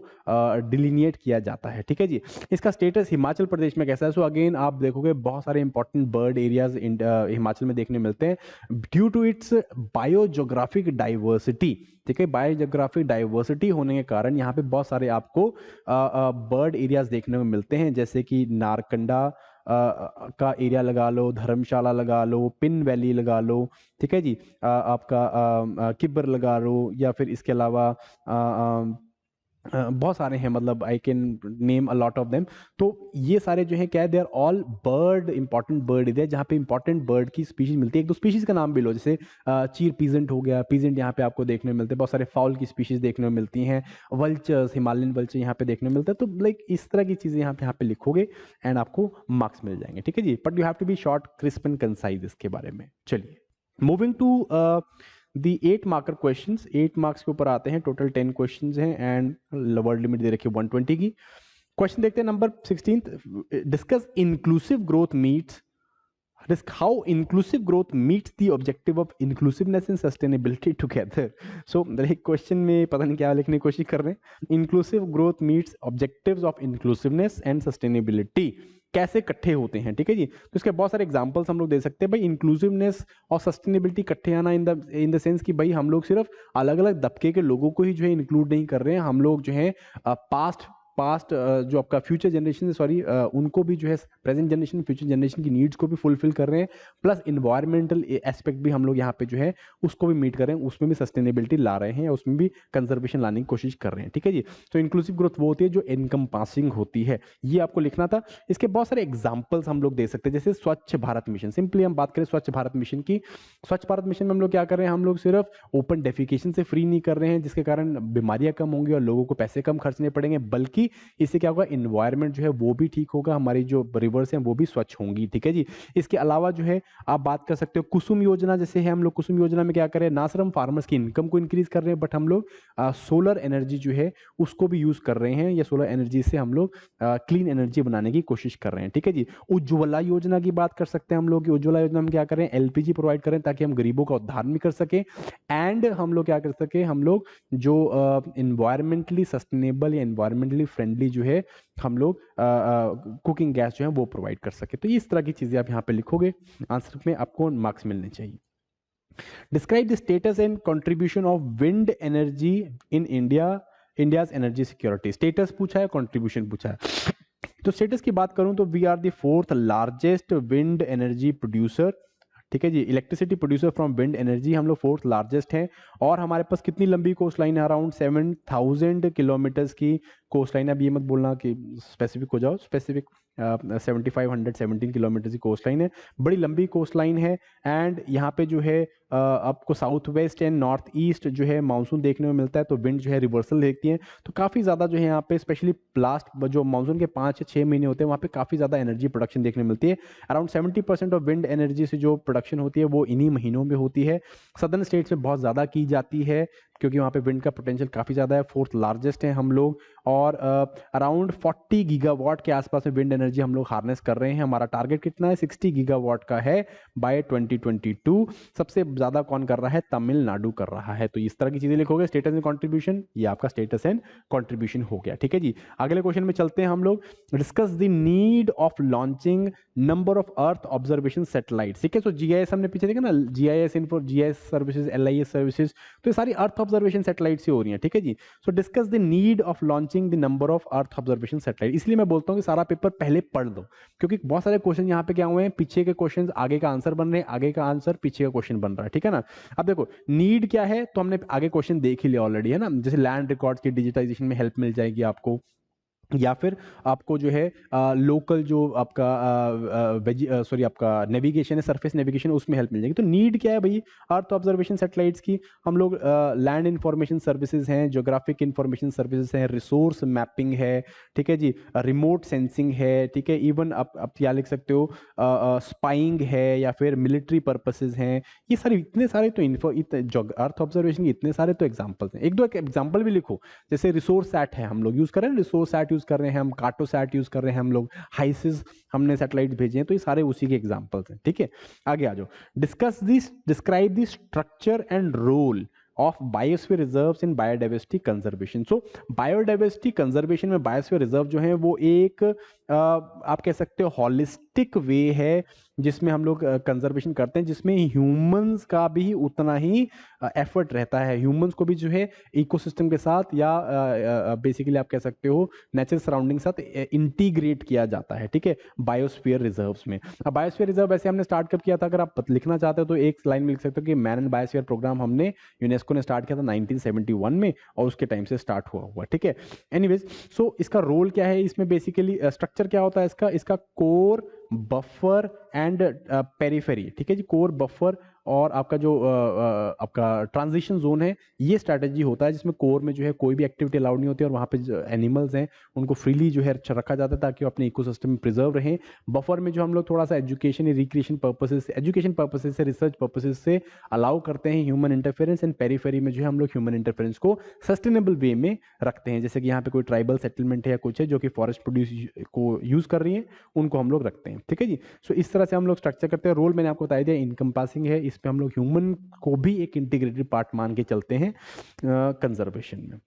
डिलीनिएट किया जाता है, ठीक है जी। इसका स्टेटस हिमाचल प्रदेश में कैसा है? सो अगेन आप देखोगे बहुत सारे इंपॉर्टेंट बर्ड एरियाज हिमाचल में देखने मिलते हैं due to its biogeographic diversity, ठीक है। बायोजोग्राफिक डाइवर्सिटी होने के कारण यहाँ पे बहुत सारे आपको बर्ड एरियाज देखने को मिलते हैं, जैसे कि नारकंडा का एरिया लगा लो, धर्मशाला लगा लो, पिन वैली लगा लो, ठीक है जी। आपका किब्बर लगा लो, या फिर इसके अलावा बहुत सारे हैं, मतलब I can name a lot of them. तो ये सारे जो हैं क्या है, they are all bird, important bird area जहाँ पे इंपॉर्टेंट बर्ड की स्पीशीज मिलती है। एक दो स्पीशीज का नाम भी लो, जैसे चीर पीजेंट हो गया, पीजेंट यहाँ पे आपको देखने को मिलते हैं, बहुत सारे फाउल की स्पीशीज देखने को मिलती हैं, वल्चर्स, हिमालयन वल्चर यहाँ पे देखने को मिलता है। तो लाइक इस तरह की चीज़ें यहाँ पे लिखोगे एंड आपको मार्क्स मिल जाएंगे, ठीक है ji. But you have to be short, crisp and concise इसके बारे में। चलिए moving to the 8 marker questions, 8 marks के ऊपर आते हैं, टोटल 10 क्वेश्चंस हैं एंड वर्ड लिमिट दे रखी है 120 की। क्वेश्चन देखते हैं number 16, discuss inclusive growth meets, how inclusive growth meets the objective of inclusiveness and sustainability together. So question में पता नहीं क्या लिखने की कोशिश कर रहे हैं, inclusive growth meets objectives of inclusiveness and sustainability कैसे इकट्ठे होते हैं, ठीक है जी। तो इसके बहुत सारे एग्जांपल्स हम लोग दे सकते हैं। भाई इंक्लूसिवनेस और सस्टेनेबिलिटी इकट्ठे आना इन द सेंस कि भाई हम लोग सिर्फ अलग अलग दबके के लोगों को ही जो है इंक्लूड नहीं कर रहे हैं, हम लोग जो है पास्ट जो आपका फ्यूचर जनरेशन, सॉरी उनको भी जो है प्रेजेंट जनरेशन, फ्यूचर जनरेशन की नीड्स को भी फुलफिल कर रहे हैं, प्लस इन्वायरमेंटल एस्पेक्ट भी हम लोग यहाँ पे जो है उसको भी मीट कर रहे हैं, उसमें भी सस्टेनेबिलिटी ला रहे हैं, उसमें भी कंजर्वेशन लाने की कोशिश कर रहे हैं, ठीक है जी। तो इंक्लूसिव ग्रोथ वो होती है जो एनकम्पासिंग होती है, ये आपको लिखना था। इसके बहुत सारे एग्जाम्पल्स हम लोग दे सकते हैं, जैसे स्वच्छ भारत मिशन। सिंपली हम बात करें स्वच्छ भारत मिशन की, स्वच्छ भारत मिशन में हम लोग क्या कर रहे हैं, हम लोग सिर्फ ओपन डेफिकेशन से फ्री नहीं कर रहे हैं जिसके कारण बीमारियां कम होंगी और लोगों को पैसे कम खर्चने पड़ेंगे, बल्कि इससे क्या होगा, इन्वायरमेंट जो है वो भी ठीक होगा, हमारी जो रिवर्स हैं वो भी स्वच्छ होंगी, ठीक है जी। इसके अलावा जो है आप बात कर सकते हो कुसुम योजना, जैसे है हम लोग कुसुम योजना में क्या कर रहे हैं, ना सिर्फ हम फार्मर्स की इनकम को इंक्रीज कर रहे हैं, बट हम लोग सोलर एनर्जी जो है उसको भी यूज कर रहे हैं, या सोलर एनर्जी से हम लोग क्लीन एनर्जी बनाने की कोशिश कर रहे हैं, ठीक है जी। उज्ज्वला योजना की बात कर सकते हैं हम लोग, उज्ज्वला योजना में क्या करें, एलपीजी प्रोवाइड करें ताकि हम गरीबों का उद्धार भी कर सके, एंड हम लोग क्या कर सके, हम लोग जो इन्वायरमेंटली सस्टेनेबल या इन्वायरमेंटली फ्रेंडली जो है हम लोग कुकिंग गैस जो है वो प्रोवाइड कर सके। तो इस तरह की चीजें आप यहाँ पे लिखोगे, आंसर में आपको मार्क्स मिलने चाहिए। Describe the status and contribution of wind energy in India's energy security. Status पूछा है, कंट्रीब्यूशन पूछा है। तो स्टेटस की बात करूं तो we are the 4th largest wind energy producer, ठीक है ji. Electricity producer from wind energy हम लोग 4th लार्जेस्ट हैं, और हमारे पास कितनी लंबी कोस्ट लाइन है, अराउंड 7000 किलोमीटर्स की कोस्ट लाइन है। अब ये मत बोलना कि स्पेसिफिक हो जाओ, स्पेसिफिक 7517 किलोमीटर की कोस्ट लाइन है, बड़ी लंबी कोस्ट लाइन है। एंड यहाँ पे जो है आपको south west and north east जो है मानसून देखने में मिलता है, तो विंड जो है रिवर्सल देखती है। तो काफ़ी ज़्यादा जो है यहाँ पे स्पेशली लास्ट जो मानसून के 5 से 6 महीने होते हैं वहाँ पे काफ़ी ज़्यादा एनर्जी प्रोडक्शन देखने मिलती है। अराउंड 70% ऑफ विंड एनर्जी से जो प्रोडक्शन होती है वो इन्हीं महीनों में होती है। सदर्न स्टेट्स में बहुत ज़्यादा की जाती है क्योंकि वहाँ पे विंड का पोटेंशियल काफ़ी ज़्यादा है, फोर्थ लार्जेस्ट है हम लोग, और अराउंड 40 गीगावाट के आसपास में विंड एनर्जी हम लोग हार्नेस कर रहे हैं। हमारा टारगेट कितना है? 60 गीगावाट का है बाय 2022। सबसे ज़्यादा कौन कर रहा है? तमिलनाडु कर रहा है। तो इस तरह की चीज़ें लिखोगे, स्टेटस एंड कॉन्ट्रीब्यूशन, ये आपका स्टेटस एंड कॉन्ट्रीब्यूशन हो गया। ठीक है जी, अगले क्वेश्चन में चलते हैं हम लोग। Discuss the need of launching number of earth observation satellites. ठीक है, सो जीआईएस हमने पीछे देखा ना, GIS info, GIS services, LIS services, तो ये सारी अर्थ ऑब्जर्वेशन सैटेलाइट से हो रही हैं। ठीक है जी, so discuss the need of launching the number of earth observation satellite. इसलिए मैं बोलता हूँ कि सारा पेपर पहले पढ़ लो, क्योंकि बहुत सारे क्वेश्चन यहाँ पे क्या हुए हैं, पीछे के क्वेश्चन आगे का आंसर बन रहे हैं, आगे का आंसर पीछे का क्वेश्चन बन रहा है। ठीक है ना। अब देखो नीड क्या है, तो हमने आगे क्वेश्चन देख ही लिया ऑलरेडी, है ना। जैसे लैंड रिकॉर्ड्स की डिजिटाइजेशन में हेल्प मिल जाएगी आपको, या फिर आपको जो है लोकल जो आपका आपका नेविगेशन है, सरफेस नेविगेशन, उसमें हेल्प मिल जाएगी। तो नीड क्या है भाई? अर्थ ऑब्जर्वेशन सैटेलाइट्स की। हम लोग लैंड इंफॉर्मेशन सर्विसेज हैं, ज्योग्राफिक इंफॉर्मेशन सर्विसेज हैं, रिसोर्स मैपिंग है, ठीक है जी, रिमोट सेंसिंग है, ठीक है, इवन आप क्या लिख सकते हो, स्पाइंग है, या फिर मिलिट्री पर्पसेज हैं। ये सारे इतने सारे तो अर्थ ऑब्जर्वेशन के इतने सारे तो एग्जाम्पल्स हैं। एक दो एग्जाम्पल भी लिखो, जैसे रिसोर्स सैट है, हम लोग यूज कर रहे हैं, रिसोर्स सैट यूज कर रहे हैं, हम कार्टोसैट यूज कर रहे हैं, हम लोग हाइसिस हमने सैटेलाइट भेजे हैं, तो ये सारे उसी के एग्जांपल्स हैं। ठीक है, आगे आ जाओ। Describe the structure and role of biosphere reserves in biodiversity conservation. So biodiversity conservation में बायोस्फीयर रिजर्व जो है वो एक आप कह सकते हो हॉलिस्टिक वे है जिसमें हम लोग कंजर्वेशन करते हैं, जिसमें ह्यूमंस का भी उतना ही एफर्ट रहता है। ह्यूमंस को भी जो है इकोसिस्टम के साथ या बेसिकली आप कह सकते हो नेचुरल सराउंडिंग के साथ इंटीग्रेट किया जाता है। ठीक है, बायोस्फीयर रिजर्व्स में। अब बायोस्फीयर रिजर्व ऐसे हमने स्टार्ट कब किया था, अगर आप लिखना चाहते हो तो एक लाइन में लिख सकते हो कि मैन एंड बायोस्फीयर प्रोग्राम हमने यूनेस्को ने स्टार्ट किया था 1971 में, और उसके टाइम से स्टार्ट हुआ। ठीक है, एनीवेज, सो इसका रोल क्या है इसमें, बेसिकली स्ट्रक्चर क्या होता है इसका कोर, बफर एंड पेरिफेरी। ठीक है जी, कोर, बफर और आपका जो आपका ट्रांजिशन जोन है, ये स्ट्रैटेजी होता है जिसमें कोर में जो है कोई भी एक्टिविटी अलाउड नहीं होती और वहाँ पे जो एनिमल्स हैं उनको फ्रीली जो है रखा जाता है ताकि वो अपने इकोसिस्टम में प्रिजर्व रहें। बफर में जो हम लोग थोड़ा सा एजुकेशन या रिक्रिएशन पर्पसेस से रिसर्च पर्पसेस से अलाउ करते हैं ह्यूमन इंटरफेरेंस, एंड पेरीफेरी में जो है हम लोग ह्यूमन इंटरफेरेंस को सस्टेनेबल वे में रखते हैं। जैसे कि यहाँ पे कोई ट्राइबल सेटलमेंट है या कुछ है जो कि फॉरेस्ट प्रोड्यूस को यूज कर रही है, उनको हम लोग रखते हैं। ठीक है जी, सो इस तरह से हम लोग स्ट्रक्चर करते हैं। रोल मैंने आपको बताया दिया, इनकम्पासिंग है, इसमें हम लोग ह्यूमन को भी एक इंटीग्रेटेड पार्ट मान के चलते हैं कंजर्वेशन में।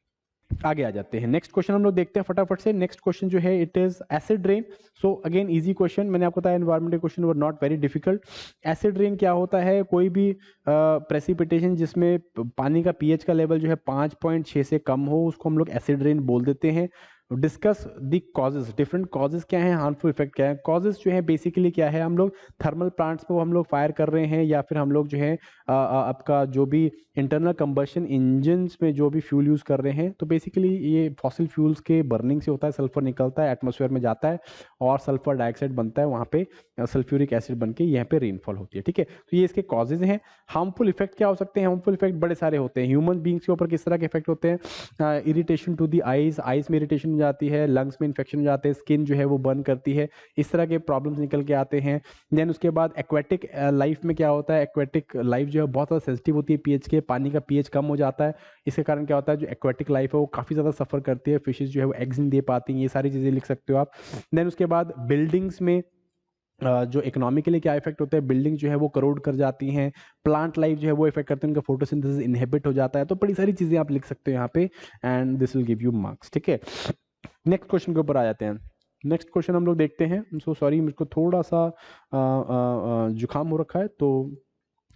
आगे आ जाते हैं, नेक्स्ट क्वेश्चन हम लोग देखते हैं फटाफट से। नेक्स्ट क्वेश्चन जो है it is acid rain. So again easy question, मैंने आपको बताया environmental question were not very difficult. Acid rain क्या होता है? कोई भी प्रेसिपिटेशन जिसमें पानी का पीएच का लेवल जो है 5.6 से कम हो, उसको हम लोग एसिड रेन बोल देते हैं। Discuss the causes, different causes क्या है, हार्मफुल इफेक्ट क्या है। कॉजेज जो है बेसिकली क्या है, हम लोग थर्मल प्लांट्स को हम लोग फायर कर रहे हैं, या फिर हम लोग जो है आपका जो भी इंटरनल कंबशन इंजन में जो भी फ्यूल यूज कर रहे हैं, तो बेसिकली ये फॉसिल फ्यूल्स के बर्निंग से होता है, सल्फर निकलता है, एटमॉस्फेयर में जाता है और सल्फर डाइऑक्साइड बनता है, वहाँ पे सल्फ्यूरिक एसिड बन के यहाँ पे रेनफॉल होती है। ठीक है, तो ये इसके कॉजेज हैं। हार्मफुल इफेक्ट क्या हो सकते हैं? हार्मफुल इफेक्ट बड़े सारे होते हैं। ह्यूमन बींग्स के ऊपर किस तरह के इफेक्ट होते हैं? Irritation to the eyes, eyes में इरिटेशन हो जाती है, लंग्स में इन्फेक्शन हो जाते हैं, स्किन जो है वो बर्न करती है, इस तरह के प्रॉब्लम्स निकल के आते हैं। देन उसके बाद एक्वेटिक लाइफ में क्या होता है, एक्वेटिक लाइफ जो है बहुत ज़्यादा सेंसिटिव होती है पीएच के, पानी का पीएच कम हो जाता है, इसके कारण क्या होता है जो एक्वेटिक लाइफ है वो काफ़ी ज़्यादा सफ़र करती है, फिशेज जो है वो एग्स नहीं दे पाती हैं, ये सारी चीज़ें लिख सकते हो आप। देन उसके बाद बिल्डिंग्स में जो इकोनॉमिकली क्या इफेक्ट होता है, बिल्डिंग जो है वो करोड कर जाती हैं, प्लांट लाइफ जो है वो इफेक्ट करते हैं, उनका फोटोसिंथेसिस इनहिबिट हो जाता है। तो बड़ी सारी चीज़ें आप लिख सकते हो यहाँ पे, and this will give you marks. ठीक है, नेक्स्ट क्वेश्चन के ऊपर आ जाते हैं। नेक्स्ट क्वेश्चन हम लोग देखते हैं। सो सॉरी, मुझको थोड़ा सा जुकाम हो रखा है, तो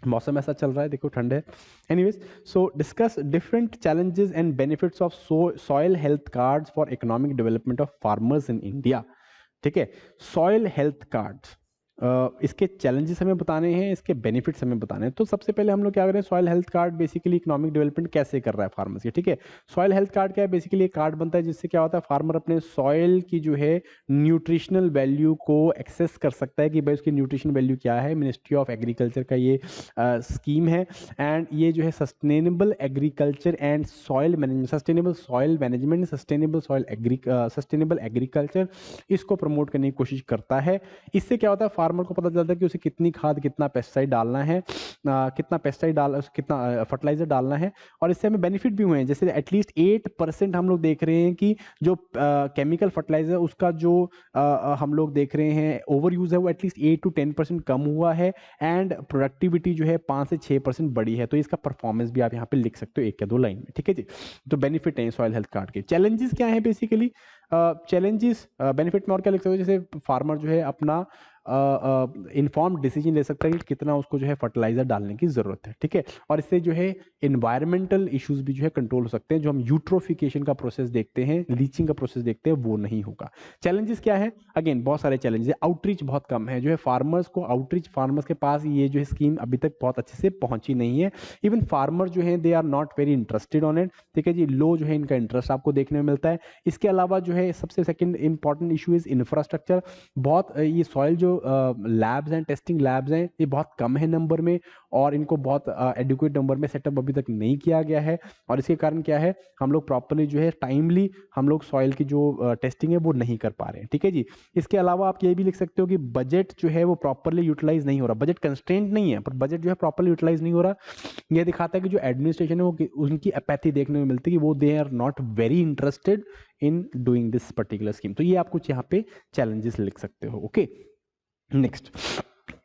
मौसम ऐसा चल रहा है, देखो ठंड है। Anyways, so discuss different challenges and benefits of soil health cards for economic development of farmers in India. ठीक है, सॉइल हेल्थ कार्ड्स, इसके चैलेंजेस हमें बताने हैं, इसके बेनिफिट्स हमें बताने हैं। तो सबसे पहले हम लोग क्या करें, soil health card basically economic development कैसे कर रहा है फार्मर्स की, ठीक है। सॉइल हेल्थ कार्ड क्या है, बेसिकली एक कार्ड बनता है जिससे क्या होता है, फार्मर अपने सॉइल की जो है न्यूट्रिशनल वैल्यू को एक्सेस कर सकता है कि भाई उसकी न्यूट्रिशन वैल्यू क्या है। मिनिस्ट्री ऑफ एग्रीकल्चर का ये स्कीम है, एंड ये जो है sustainable agriculture and soil management, sustainable soil management, sustainable agriculture, इसको प्रमोट करने की कोशिश करता है। इससे क्या होता है, फार्मर को पता चलता है कि उसे कितनी खाद, कितना पेस्टिसाइड डालना है, कितना फर्टिलाइजर डालना है, और इससे हमें बेनिफिट भी हुए हैं। जैसे एटलीस्ट 8% हम लोग देख रहे हैं कि जो केमिकल फर्टिलाइजर उसका जो हम लोग देख रहे हैं ओवर यूज है, वो एटलीस्ट 8 to 10% कम हुआ है, एंड प्रोडक्टिविटी जो है 5 से 6% बढ़ी है। तो इसका परफॉर्मेंस भी आप यहाँ पे लिख सकते हो एक या दो लाइन में, ठीक है जी। तो बेनिफिट है सॉइल हेल्थ कार्ड के। चैलेंजेस क्या है बेसिकली, चैलेंजेस बेनिफिट में और क्या लिख सकते हो, जैसे फार्मर जो है अपना इन्फॉर्म डिसीजन ले सकता है कि कितना उसको जो है फर्टिलाइजर डालने की जरूरत है, ठीक है। और इससे जो है इन्वायरमेंटल इश्यूज भी जो है कंट्रोल हो सकते हैं। जो हम यूट्रोफिकेशन का प्रोसेस देखते हैं, लीचिंग का प्रोसेस देखते हैं, वो नहीं होगा। चैलेंजेस क्या है, अगेन बहुत सारे चैलेंजेस है। आउटरीच बहुत कम है, जो है फार्मर्स को आउटरीच, फार्मर्स के पास ये जो है स्कीम अभी तक बहुत अच्छे से पहुंची नहीं है। इवन फार्मर जो है they are not very interested on it, ठीक है जी। लो जो है इनका इंटरेस्ट आपको देखने में मिलता है। इसके अलावा जो है सबसे second important issue is infrastructure. बहुत ये सॉइल जो लैब्स हैं, टेस्टिंग लैब्स हैं, ये बहुत कम है नंबर में, और इनको बहुत एडुकेट नंबर में सेटअप अभी तक नहीं किया गया है। और इसके कारण क्या है, हम लोग प्रॉपरली जो है टाइमली हम लोग सॉइल की जो टेस्टिंग है वो नहीं कर पा रहे हैं, ठीक है जी। इसके अलावा आप ये भी लिख सकते हो कि बजट जो है वो प्रॉपरली यूटिलाइज नहीं हो रहा। बजट कंस्ट्रेंट नहीं है, पर बजट जो है प्रॉपरली यूटिलाइज नहीं हो रहा। यह दिखाता है कि जो एडमिनिस्ट्रेशन है वो उनकी अपैथी देखने में मिलती है कि वो they are not very interested in doing this particular scheme. तो ये आप कुछ यहाँ पे चैलेंजेस लिख सकते हो, ओके। नेक्स्ट,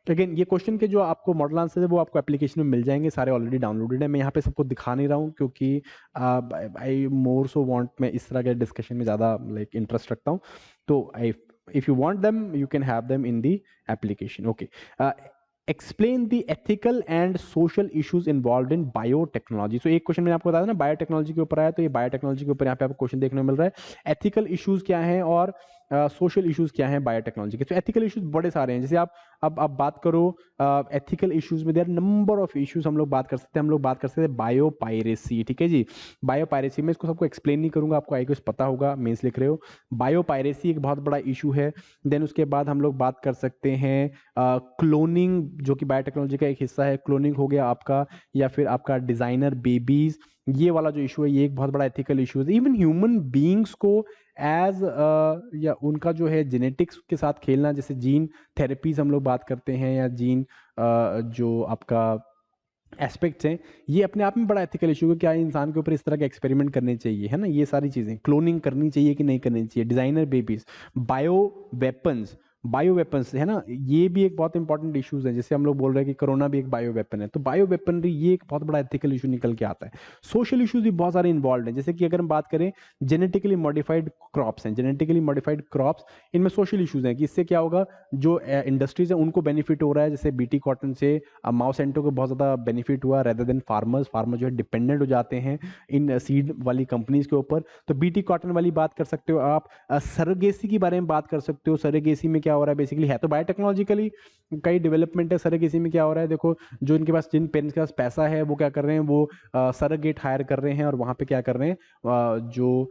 अगेन ये क्वेश्चन के जो आपको मॉडल आंसर है वो आपको एप्लीकेशन में मिल जाएंगे, सारे ऑलरेडी डाउनलोडेड है। मैं यहाँ पे सबको दिखा नहीं रहा हूँ क्योंकि आई मोर सो वांट, मैं इस तरह के डिस्कशन में ज़्यादा लाइक इंटरेस्ट रखता हूँ। तो I, if you want them you can have them in the application, okay. Explain the ethical and social issues involve in biotechnology. तो एक क्वेश्चन मैंने आपको बताया ना बायोटेक्नोलॉजी के ऊपर आया, तो ये बायोटेक्नोलॉजी के ऊपर यहाँ पे आपको क्वेश्चन देखने को मिल रहा है। एथिकल इश्यूज क्या हैं और सोशल इश्यूज क्या हैं बायोटेक्नोलॉजी के। तो एथिकल इश्यूज बड़े सारे हैं। जैसे आप अब बात करो एथिकल इश्यूज में, देयर नंबर ऑफ इश्यूज हम लोग बात कर सकते हैं। हम लोग बात कर सकते हैं बायोपायरेसी, ठीक है जी। बायोपायरेसी में इसको सबको एक्सप्लेन नहीं करूंगा, आपको आई पता होगा, मेंस लिख रहे हो। बायोपायरेसी एक बहुत बड़ा इशू है। देन उसके बाद हम लोग बात कर सकते हैं क्लोनिंग, जो कि बायोटेक्नोलॉजी का एक हिस्सा है। क्लोनिंग हो गया आपका, या फिर आपका डिजाइनर बेबीज, ये वाला जो इशू है ये एक बहुत बड़ा एथिकल इशू है। इवन ह्यूमन बींग्स को एज या उनका जो है जेनेटिक्स के साथ खेलना, जैसे जीन थेरेपीज हम लोग बात करते हैं, या जीन जो आपका एस्पेक्ट्स हैं, ये अपने आप में बड़ा एथिकल इशू है। क्या इंसान के ऊपर इस तरह के एक्सपेरिमेंट करने चाहिए, है ना, ये सारी चीज़ें। क्लोनिंग करनी चाहिए कि नहीं करनी चाहिए, डिजाइनर बेबीज, बायो वेपन्स है ना, ये भी एक बहुत इंपॉर्टेंट इश्यूज है। जैसे हम लोग बोल रहे हैं कि कोरोना भी एक बायो वेपन है, तो बायो वेपनरी ये एक बहुत बड़ा एथिकल इशू निकल के आता है। सोशल इश्यूज भी बहुत सारे इन्वॉल्व हैं। जैसे कि अगर हम बात करें जेनेटिकली मॉडिफाइड क्रॉप्स हैं, जेनेटिकली मॉडिफाइड क्रॉप्स, इनमें सोशल इश्यूज हैं कि इससे क्या होगा, जो इंडस्ट्रीज है उनको बेनिफिट हो रहा है। जैसे बीटी कॉटन से माउसेंटो को बहुत ज़्यादा बेनिफिट हुआ, रेदर देन फार्मर्स। फार्मर जो है डिपेंडेंट हो जाते हैं इन सीड वाली कंपनीज के ऊपर। तो बीटी कॉटन वाली बात कर सकते हो आप। सरोगेसी के बारे में बात कर सकते हो। सरोगेसी में क्या हो रहा है, बेसिकली है तो बायोटेक्नोलॉजिकली कई डेवलपमेंट है। सरोगेसी में क्या हो रहा है, देखो जो इनके पास, जिन पेरेंट्स के पास पैसा है, वो क्या कर रहे हैं, वो सरोगेट हायर कर रहे हैं, और वहाँ पे क्या कर रहे हैं, जो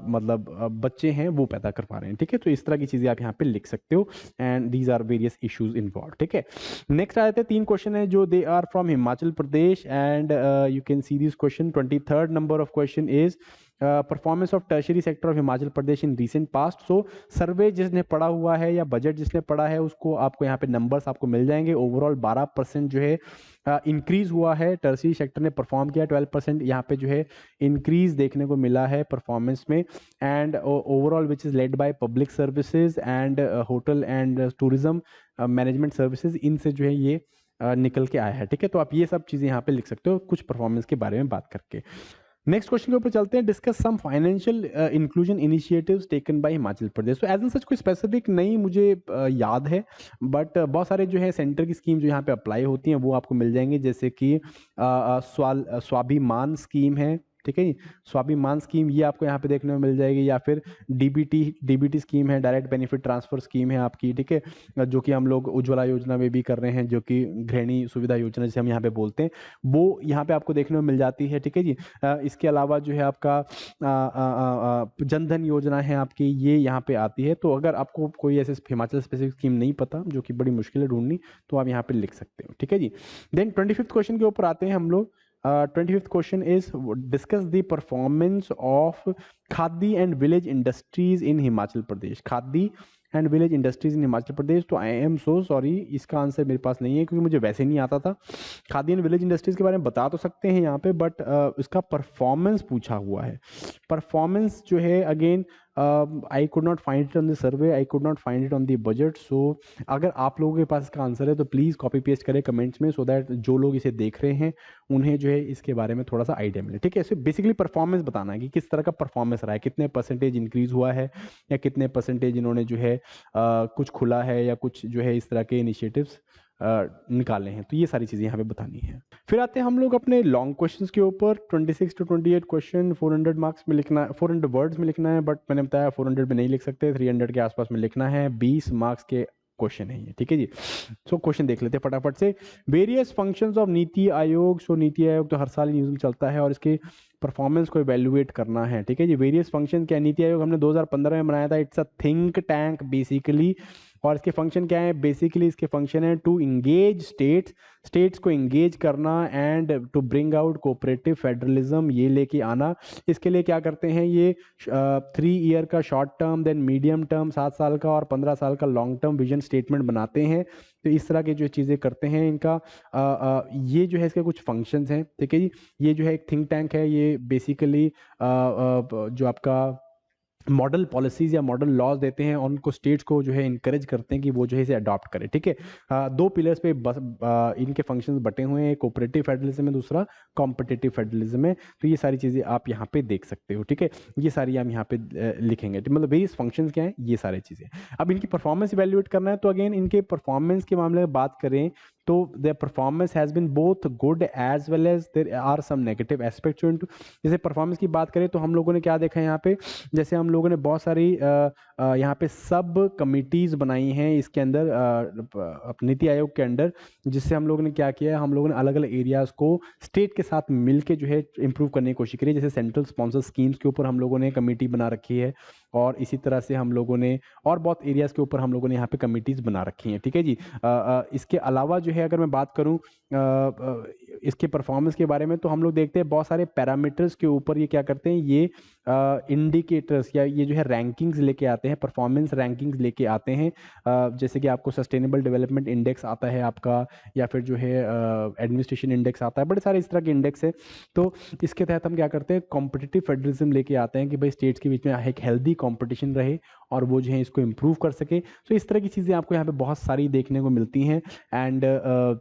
मतलब बच्चे हैं वो पैदा कर पा रहे हैं, ठीक है। तो इस तरह की चीज़ें आप यहाँ पे लिख सकते हो, and these are various issues involve, ठीक है। नेक्स्ट आ जाते हैं, 3 क्वेश्चन है जो they are from Himachal Pradesh, and you can see this question. 23rd number of question is performance of tertiary sector of Himachal Pradesh in recent past. So survey जिसने पढ़ा हुआ है या बजट जिसने पढ़ा है, उसको आपको यहाँ पे नंबर्स आपको मिल जाएंगे। ओवरऑल 12% जो है इंक्रीज हुआ है, टर्शरी सेक्टर ने परफॉर्म किया। 12% यहाँ पे जो है इंक्रीज देखने को मिला है परफॉर्मेंस में, and overall which is led by public services and hotel and tourism management services, इनसे जो है ये निकल के आया है, ठीक है। तो आप ये सब चीज़ें यहाँ पे लिख सकते हो कुछ परफॉर्मेंस के बारे में बात करके। नेक्स्ट क्वेश्चन के ऊपर चलते हैं। Discuss some financial inclusion initiatives taken by Himachal Pradesh. तो एज एन सच कोई स्पेसिफिक नहीं मुझे याद है, बट बहुत सारे जो है सेंटर की स्कीम जो यहाँ पे अप्लाई होती हैं वो आपको मिल जाएंगे। जैसे कि स्वाभिमान स्कीम है, ठीक है जी। स्वाभिमान स्कीम ये आपको यहाँ पे देखने को मिल जाएगी, या फिर डीबीटी स्कीम है, डायरेक्ट बेनिफिट ट्रांसफर स्कीम है आपकी, ठीक है, जो कि हम लोग उज्ज्वला योजना में भी कर रहे हैं, जो कि गृहिणी सुविधा योजना जिसे हम यहाँ पे बोलते हैं, वो यहाँ पे आपको देखने को मिल जाती है, ठीक है जी। इसके अलावा जो है आपका जनधन योजना है आपकी, ये यहाँ पे आती है। तो अगर आपको कोई ऐसे हिमाचल स्पेसिफिक स्कीम नहीं पता, जो कि बड़ी मुश्किल है ढूंढनी, तो आप यहाँ पे लिख सकते हो, ठीक है जी। देन 25th क्वेश्चन के ऊपर आते हैं हम लोग। 25th question is discuss the performance of Khadi and village industries in Himachal Pradesh. Khadi and village industries in Himachal Pradesh. तो आई एम सो सॉरी, इसका आंसर मेरे पास नहीं है, क्योंकि मुझे वैसे नहीं आता था। खादी एंड विलेज इंडस्ट्रीज के बारे में बता तो सकते हैं यहाँ पे, बट इसका परफॉर्मेंस पूछा हुआ है। परफॉर्मेंस जो है, again I could not find it on the survey, I could not find it on the budget. So अगर आप लोगों के पास इसका आंसर है तो प्लीज़ कॉपी पेस्ट करें कमेंट्स में, सो दैट जो लोग इसे देख रहे हैं उन्हें जो है इसके बारे में थोड़ा सा आइडिया मिले, ठीक है। सो बेसिकली परफॉर्मेंस बताना है कि किस तरह का परफॉर्मेंस रहा है, कितने परसेंटेज इंक्रीज हुआ है, या कितने परसेंटेज इन्होंने जो है कुछ खुला है, या कुछ जो है इस तरह के इनिशिएटिव्स निकाले हैं। तो ये सारी चीज़ें यहाँ पे बतानी है। फिर आते हैं हम लोग अपने लॉन्ग क्वेश्चंस के ऊपर। 26 to 28 क्वेश्चन 400 मार्क्स में लिखना, 400 वर्ड्स में लिखना है, बट मैंने बताया 400 में नहीं लिख सकते, 300 के आसपास में लिखना है। 20 मार्क्स के क्वेश्चन है ये, ठीक है जी। सो क्वेश्चन देख लेते हैं फटाफट से। Various functions of NITI Aayog. सो नीति आयोग तो हर साल न्यूज़ में चलता है, और इसके परफॉर्मेंस को इवेल्युएट करना है, ठीक है जी। वेरियस फंक्शन क्या है, नीति आयोग हमने 2015 में बनाया था। It's a think tank basically, और इसके फंक्शन क्या है, बेसिकली इसके फंक्शन है टू इंगेज स्टेट्स को इंगेज करना, and to bring out cooperative federalism, ये लेके आना। इसके लिए क्या करते हैं, ये 3 ईयर का short term, then medium term 7 साल का, और 15 साल का लॉन्ग टर्म विजन स्टेटमेंट बनाते हैं। तो इस तरह की जो चीज़ें करते हैं, इनका ये जो है इसके कुछ फंक्शंस हैं, ठीक है जी। ये जो है एक थिंक टैंक है, ये बेसिकली जो आपका मॉडल पॉलिसीज या मॉडल लॉज देते हैं, और उनको स्टेट्स को जो है इनकरेज करते हैं कि वो जो है इसे अडॉप्ट करें, ठीक है। 2 पिलर्स पे बस इनके फंक्शंस बटे हुए हैं, एक कोऑपरेटिव फेडरलिज्म है, दूसरा कॉम्पिटिटिव फेडरलिज्म है। तो ये सारी चीज़ें आप यहाँ पे देख सकते हो, ठीक है। ये सारी हम यहाँ पे लिखेंगे, मतलब वेरियस फंक्शंस क्या है, ये सारी चीज़ें। अब इनकी परफॉर्मेंस इवेल्युएट करना है, तो अगेन इनके परफॉर्मेंस के मामले में बात करें तो their performance has been both good as well as there are some negative aspects into। जैसे परफॉर्मेंस की बात करें तो हम लोगों ने क्या देखा है यहाँ पे, जैसे हम लोगों ने बहुत सारी यहाँ पे सब कमिटीज़ बनाई हैं इसके अंदर, नीति आयोग के अंडर, जिससे हम लोगों ने क्या किया है, हम लोगों ने अलग अलग एरियाज़ को स्टेट के साथ मिलके जो है इम्प्रूव करने की कोशिश करी है। जैसे सेंट्रल स्पॉन्सर स्कीम्स के ऊपर हम लोगों ने कमेटी बना रखी है, और इसी तरह से हम लोगों ने और बहुत एरियाज़ के ऊपर हम लोगों ने यहाँ पे कमिटीज़ बना रखी हैं, ठीक है जी। इसके अलावा जो है अगर मैं बात करूँ इसके परफॉर्मेंस के बारे में, तो हम लोग देखते हैं बहुत सारे पैरामीटर्स के ऊपर ये क्या करते हैं, ये इंडिकेटर्स या ये जो है रैंकिंग्स लेके आते हैं, परफॉर्मेंस रैंकिंग्स लेके आते हैं। जैसे कि आपको सस्टेनेबल डेवलपमेंट इंडेक्स आता है आपका, या फिर जो है एडमिनिस्ट्रेशन इंडेक्स आता है, बड़े सारे इस तरह के इंडेक्स है। तो इसके तहत हम क्या करते हैं, कॉम्पिटिटिव फेडरलिज्म लेके आते हैं कि भाई स्टेट्स के बीच में एक हेल्दी कॉम्पिटिशन रहे, और वो जो है इसको इम्प्रूव कर सके। तो इस तरह की चीज़ें आपको यहाँ पे बहुत सारी देखने को मिलती हैं। एंड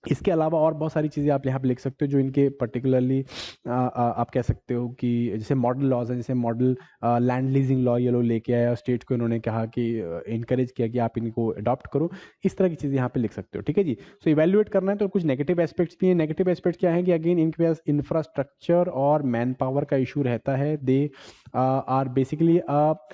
इसके अलावा और बहुत सारी चीज़ें आप यहाँ पे लिख सकते हो, जो इनके पर्टिकुलरली आप कह सकते हो कि जैसे मॉडल लॉज हैं, जैसे मॉडल लैंड लीजिंग लॉ ये लोग लेके आया, और स्टेट को इन्होंने कहा कि इनकरेज किया कि आप इनको अडॉप्ट करो। इस तरह की चीज़ें यहाँ पे लिख सकते हो, ठीक है जी। सो इवेल्युएट करना है तो कुछ नेगेटिव एस्पेक्ट्स भी हैं। नेगेटिव एस्पेक्ट्स क्या है कि अगेन इनके पास इंफ्रास्ट्रक्चर और मैन पावर का इशू रहता है। दे आर बेसिकली आप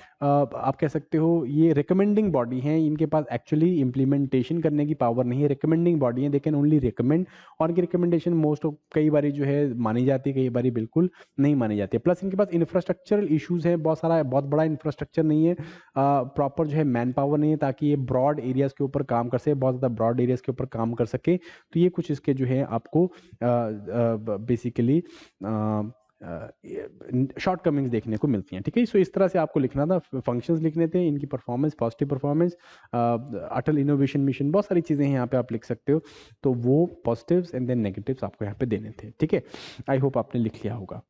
कह सकते हो ये रिकमेंडिंग बॉडी हैं, इनके पास एक्चुअली इम्प्लीमेंटेशन करने की पावर नहीं है। रिकमेंडिंग बॉडी है, दे कैन ओनली रिकमेंड, और इनकी रिकमेंडेशन मोस्ट ऑफ कई बारी जो है मानी जाती है, कई बारी बिल्कुल नहीं मानी जाती है। प्लस इनके पास इंफ्रास्ट्रक्चरल इश्यूज हैं, बहुत सारा, बहुत बड़ा इंफ्रास्ट्रक्चर नहीं है, प्रॉपर जो है मैन पावर नहीं है, ताकि ये ब्रॉड एरियाज़ के ऊपर काम कर सके, बहुत ज़्यादा ब्रॉड एरियाज़ के ऊपर काम कर सके। तो ये कुछ इसके जो है आपको बेसिकली शॉर्ट कमिंग्स देखने को मिलती हैं, ठीक है। सो इस तरह से आपको लिखना था, फंक्शंस लिखने थे, इनकी परफॉर्मेंस, पॉजिटिव परफॉर्मेंस, अटल इनोवेशन मिशन, बहुत सारी चीज़ें हैं यहाँ पे आप लिख सकते हो। तो वो पॉजिटिव्स एंड देन नेगेटिव्स आपको यहाँ पे देने थे, ठीक है। आई होप आपने लिख लिया होगा।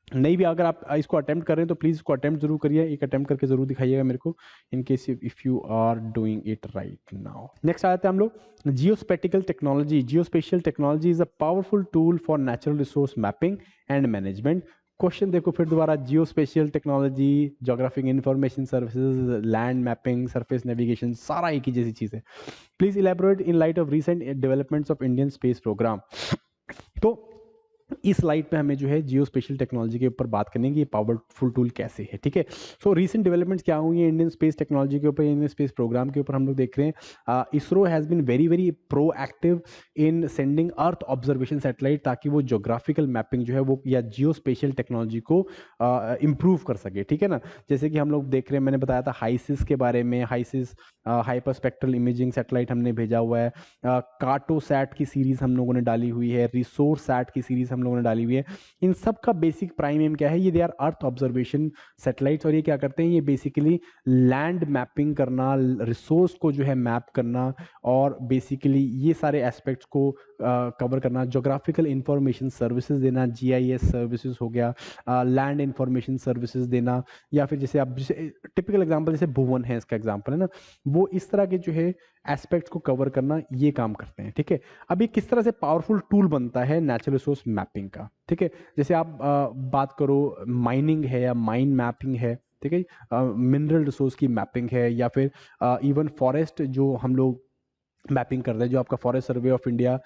नहीं भी अगर आप इसको अटेम्प्ट कर रहे हैं तो प्लीज़ इसको अटेम्प्ट जरूर करिए, एक अटेम्प्ट करके जरूर दिखाइएगा मेरे को, in case if you are doing it right now. Next आ जाते हैं हम लोग geospatial technology. Geospatial technology is a powerful tool for natural resource mapping and management. Question देखो फिर दोबारा, geospatial technology, geographic information services, land mapping, surface navigation, सारा एक ही जैसी चीज़ है। Please elaborate in light of recent developments of Indian space programme. तो इस स्लाइड पे हमें जो है जियो स्पेशल टेक्नोलॉजी के ऊपर बात करनी है कि ये पावरफुल टूल कैसे है, ठीक है। सो रीसेंट डेवलपमेंट्स क्या हुई है इंडियन स्पेस टेक्नोलॉजी के ऊपर, इंडियन स्पेस प्रोग्राम के ऊपर हम लोग देख रहे हैं। ISRO has been very very proactive in sending earth observation satellite, ताकि वो जोग्राफिकल मैपिंग जो है वो या जियो स्पेशल टेक्नोलॉजी को इम्प्रूव कर सके, ठीक है ना। जैसे कि हम लोग देख रहे हैं, मैंने बताया था हाइसिस के बारे में, हाइसिस हाइपर स्पेक्ट्रल इमेजिंग सैटेलाइट हमने भेजा हुआ है, कार्टोसैट की सीरीज हम लोगों ने डाली हुई है, रिसोर्स सैट की सीरीज हम लोगों ने डाली हुई है। इन सब का बेसिक प्राइम एम क्या है, ये they are earth observation satellites, और ये क्या करते हैं, ये बेसिकली लैंड मैपिंग करना, रिसोर्स को जो है मैप करना, और बेसिकली ये सारे एस्पेक्ट्स को कवर करना, जोग्राफिकल इंफॉर्मेशन सर्विसेज देना, जीआईएस सर्विसेज हो गया, लैंड इंफॉर्मेशन सर्विसेज देना, या फिर जैसे आप जैसे टिपिकल एग्जांपल जैसे भुवन है, इसका एग्जांपल है ना, वो इस तरह के जो है एस्पेक्ट्स को कवर करना, ये काम करते हैं, ठीक है। अब ये किस तरह से पावरफुल टूल बनता है नेचुरल रिसोर्स मैपिंग का, ठीक है। जैसे आप बात करो माइनिंग है या माइन मैपिंग है, ठीक है, मिनरल रिसोर्स की मैपिंग है, या फिर इवन फॉरेस्ट जो हम लोग मैपिंग करते हैं, जो आपका forest survey of India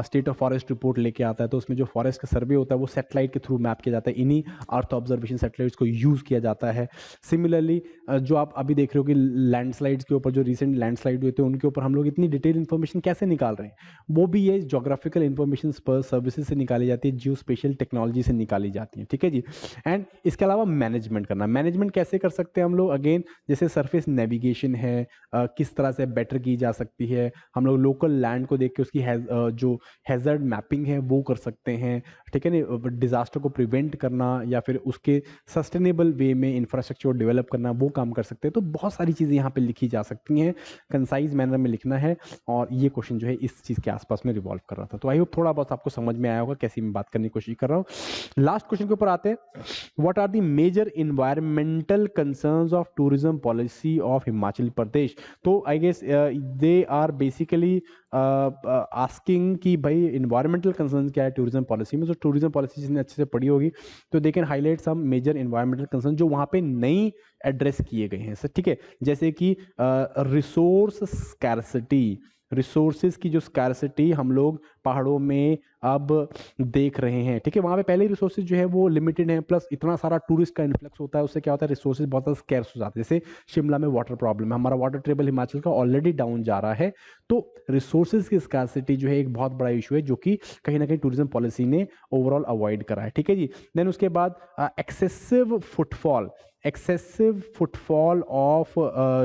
state of forest report लेके आता है, तो उसमें जो फॉरेस्ट का सर्वे होता है वो सैटेलाइट के थ्रू मैप किया जाता है, इन्हीं अर्थ ऑब्जर्वेशन सैटेलाइट्स को यूज़ किया जाता है। सिमिलरली जो आप अभी देख रहे हो कि लैंडस्लाइड्स के ऊपर, जो रिसेंट लैंडस्लाइड हुए थे उनके ऊपर हम लोग इतनी डिटेल इन्फॉर्मेशन कैसे निकाल रहे हैं, वो भी ये जोग्राफिकल इन्फॉर्मेशन सर्विसेज से निकाली जाती है, जियो स्पेशल टेक्नोलॉजी से निकाली जाती है, ठीक है जी। एंड इसके अलावा मैनेजमेंट करना, मैनेजमेंट कैसे कर सकते हैं हम लोग, अगेन जैसे सरफेस नेविगेशन है, किस तरह से बेटर की जा सकती है, हम लोग लोकल लैंड को देख के उसकी जो हैजर्ड मैपिंग है वो कर सकते हैं, ठीक है ना। डिजास्टर को प्रिवेंट करना या फिर उसके सस्टेनेबल वे में इंफ्रास्ट्रक्चर डेवलप करना, वो काम कर सकते हैं। तो बहुत सारी चीज़ें यहाँ पे लिखी जा सकती हैं, कंसाइज मैनर में लिखना है, और ये क्वेश्चन जो है इस चीज़ के आसपास में रिवॉल्व कर रहा था। तो आई होप थोड़ा बहुत आपको समझ में आया होगा कैसी मैं बात करने की कोशिश कर रहा हूँ। लास्ट क्वेश्चन के ऊपर आते हैं, what are the major environmental concerns of tourism policy of Himachal Pradesh. तो I guess they are basically asking कि भाई इन्वायरमेंटल कंसर्न क्या है टूरिज्म पॉलिसी में। तो टूरिज्म पॉलिसी जिसने अच्छे से पढ़ी होगी तो they can highlight some major environmental concern जो वहाँ पे नई एड्रेस किए गए हैं सर, ठीक है। जैसे कि रिसोर्स स्कैरसिटी, रिसोर्सेज की जो स्कैरसिटी हम लोग पहाड़ों में अब देख रहे हैं, ठीक है। वहाँ पे पहले ही रिसोर्सेज जो है वो लिमिटेड हैं, प्लस इतना सारा टूरिस्ट का इन्फ्लक्स होता है, उससे क्या होता है, रिसोर्सेज बहुत ज़्यादा स्कैर्स हो जाते हैं। जैसे शिमला में वाटर प्रॉब्लम है, हमारा वाटर टेबल हिमाचल का ऑलरेडी डाउन जा रहा है, तो रिसोर्सेज की स्कैरसिटी जो है एक बहुत बड़ा इशू है, जो कि कहीं ना कहीं टूरिज्म पॉलिसी ने ओवरऑल अवॉइड करा है, ठीक है जी। देन उसके बाद excessive footfall, excessive footfall of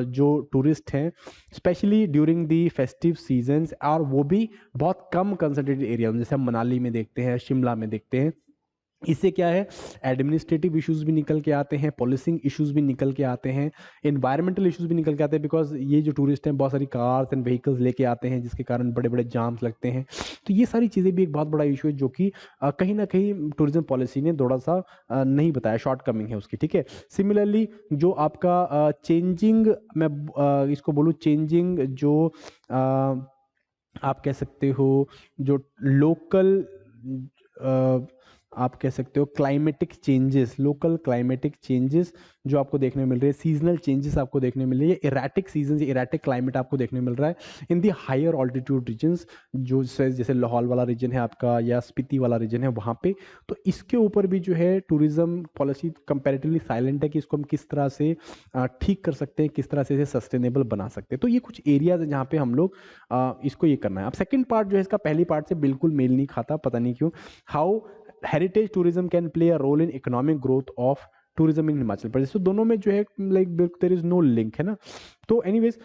जो टूरिस्ट हैं specially during the festive seasons, और वो भी बहुत कम कंसंट्रेटेड एरिया में, जैसे हम मनाली में देखते हैं, शिमला में देखते हैं। इससे क्या है, एडमिनिस्ट्रेटिव इश्यूज भी निकल के आते हैं, पॉलिसिंग इश्यूज भी निकल के आते हैं, एनवायरमेंटल इश्यूज भी निकल के आते हैं, बिकॉज ये जो टूरिस्ट हैं बहुत सारी कार्स एंड व्हीकल्स लेके आते हैं, जिसके कारण बड़े बड़े जाम्स लगते हैं। तो ये सारी चीज़ें भी एक बहुत बड़ा इशू है, जो कि कहीं ना कहीं टूरिज्म पॉलिसी ने थोड़ा सा नहीं बताया, शॉर्ट कमिंग है उसकी, ठीक है। सिमिलरली जो आपका चेंजिंग, मैं इसको बोलूँ चेंजिंग जो आप कह सकते हो जो लोकल, आप कह सकते हो climatic changes, local climatic changes जो आपको देखने मिल रहे हैं, सीजनल चेंजेस आपको देखने मिल रही है, इरेटिक सीजन, इरेटिक क्लाइमेट आपको देखने मिल रहा है इन दी हायर ऑल्टीट्यूड रीजन्स, जो जैसे लाहौल वाला रीजन है आपका या स्पीति वाला रीजन है वहाँ पे। तो इसके ऊपर भी जो है टूरिज्म पॉलिसी कंपैरेटिवली साइलेंट है कि इसको हम किस तरह से ठीक कर सकते हैं, किस तरह से इसे सस्टेनेबल बना सकते हैं। तो ये कुछ एरियाज है जहाँ पे हम लोग इसको ये करना है। अब सेकेंड पार्ट जो है इसका पहली पार्ट से बिल्कुल मेल नहीं खाता, पता नहीं क्यों। How heritage tourism can play a role in economic growth of tourism in Himachal Pradesh. तो दोनों में जो है like there is no link, है ना। तो एनीवेज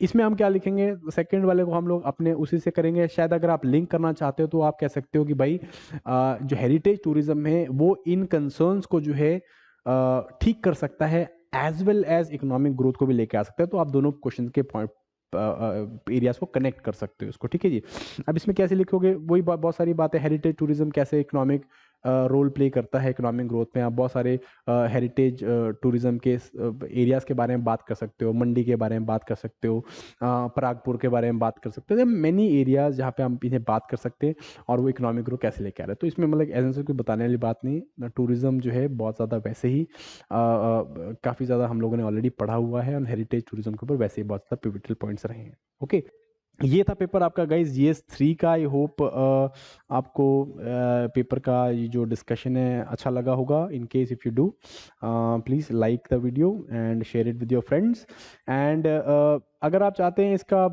इसमें हम क्या लिखेंगे, सेकंड वाले को हम लोग अपने उसी से करेंगे। शायद अगर आप लिंक करना चाहते हो तो आप कह सकते हो कि भाई जो हेरिटेज टूरिज्म है वो इन कंसर्न्स को जो है ठीक कर सकता है, as well as economic growth को भी लेके आ सकता है। तो आप दोनों क्वेश्चन के पॉइंट एरियाज को कनेक्ट कर सकते हो उसको, ठीक है जी। अब इसमें कैसे लिखोगे, वही बहुत सारी बातें, हेरिटेज टूरिज्म कैसे इकोनॉमिक रोल प्ले करता है इकोनॉमिक ग्रोथ में। आप बहुत सारे हेरिटेज टूरिज्म के एरियाज के बारे में बात कर सकते हो, मंडी के बारे में बात कर सकते हो, परागपुर के बारे में बात कर सकते हो, मैनी एरियाज जहाँ पे हम इन्हें बात कर सकते हैं, और वो इकोनॉमिक ग्रोथ कैसे लेके आ रहे हैं। तो इसमें मतलब एजेंसी कोई बताने वाली बात नहीं, टूरिज्म जो है बहुत ज़्यादा वैसे ही काफ़ी ज़्यादा हम लोगों ने ऑलरेडी पढ़ा हुआ है, और हेरिटेज टूरिज्म के ऊपर वैसे ही बहुत ज़्यादा पिवटल पॉइंट्स रहे हैं। ओके, ये था पेपर आपका गाइज जीएस 3 का। आई होप आपको पेपर का ये जो डिस्कशन है अच्छा लगा होगा। In case if you do please like the video and share it with your friends. And अगर आप चाहते हैं इसका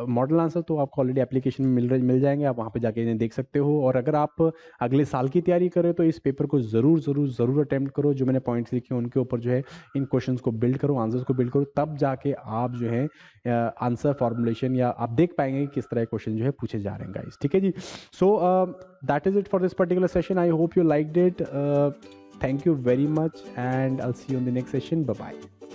मॉडल आंसर तो आपको ऑलरेडी एप्लीकेशन में मिल जाएंगे, आप वहाँ पे जाके इन्हें देख सकते हो। और अगर आप अगले साल की तैयारी करें तो इस पेपर को ज़रूर ज़रूर ज़रूर अटैम्प्ट करो। जो मैंने पॉइंट्स लिखे हैं उनके ऊपर जो है इन क्वेश्चंस को बिल्ड करो, आंसर्स को बिल्ड करो, तब जाके आप जो है आंसर फॉर्मुलेशन या आप देख पाएंगे कि किस तरह के क्वेश्चन जो है पूछे जा रहे हैं गाइस। ठीक है जी। So that is it for this particular session. I hope you liked it. Thank you very much and I will see you in the next session. Bye bye.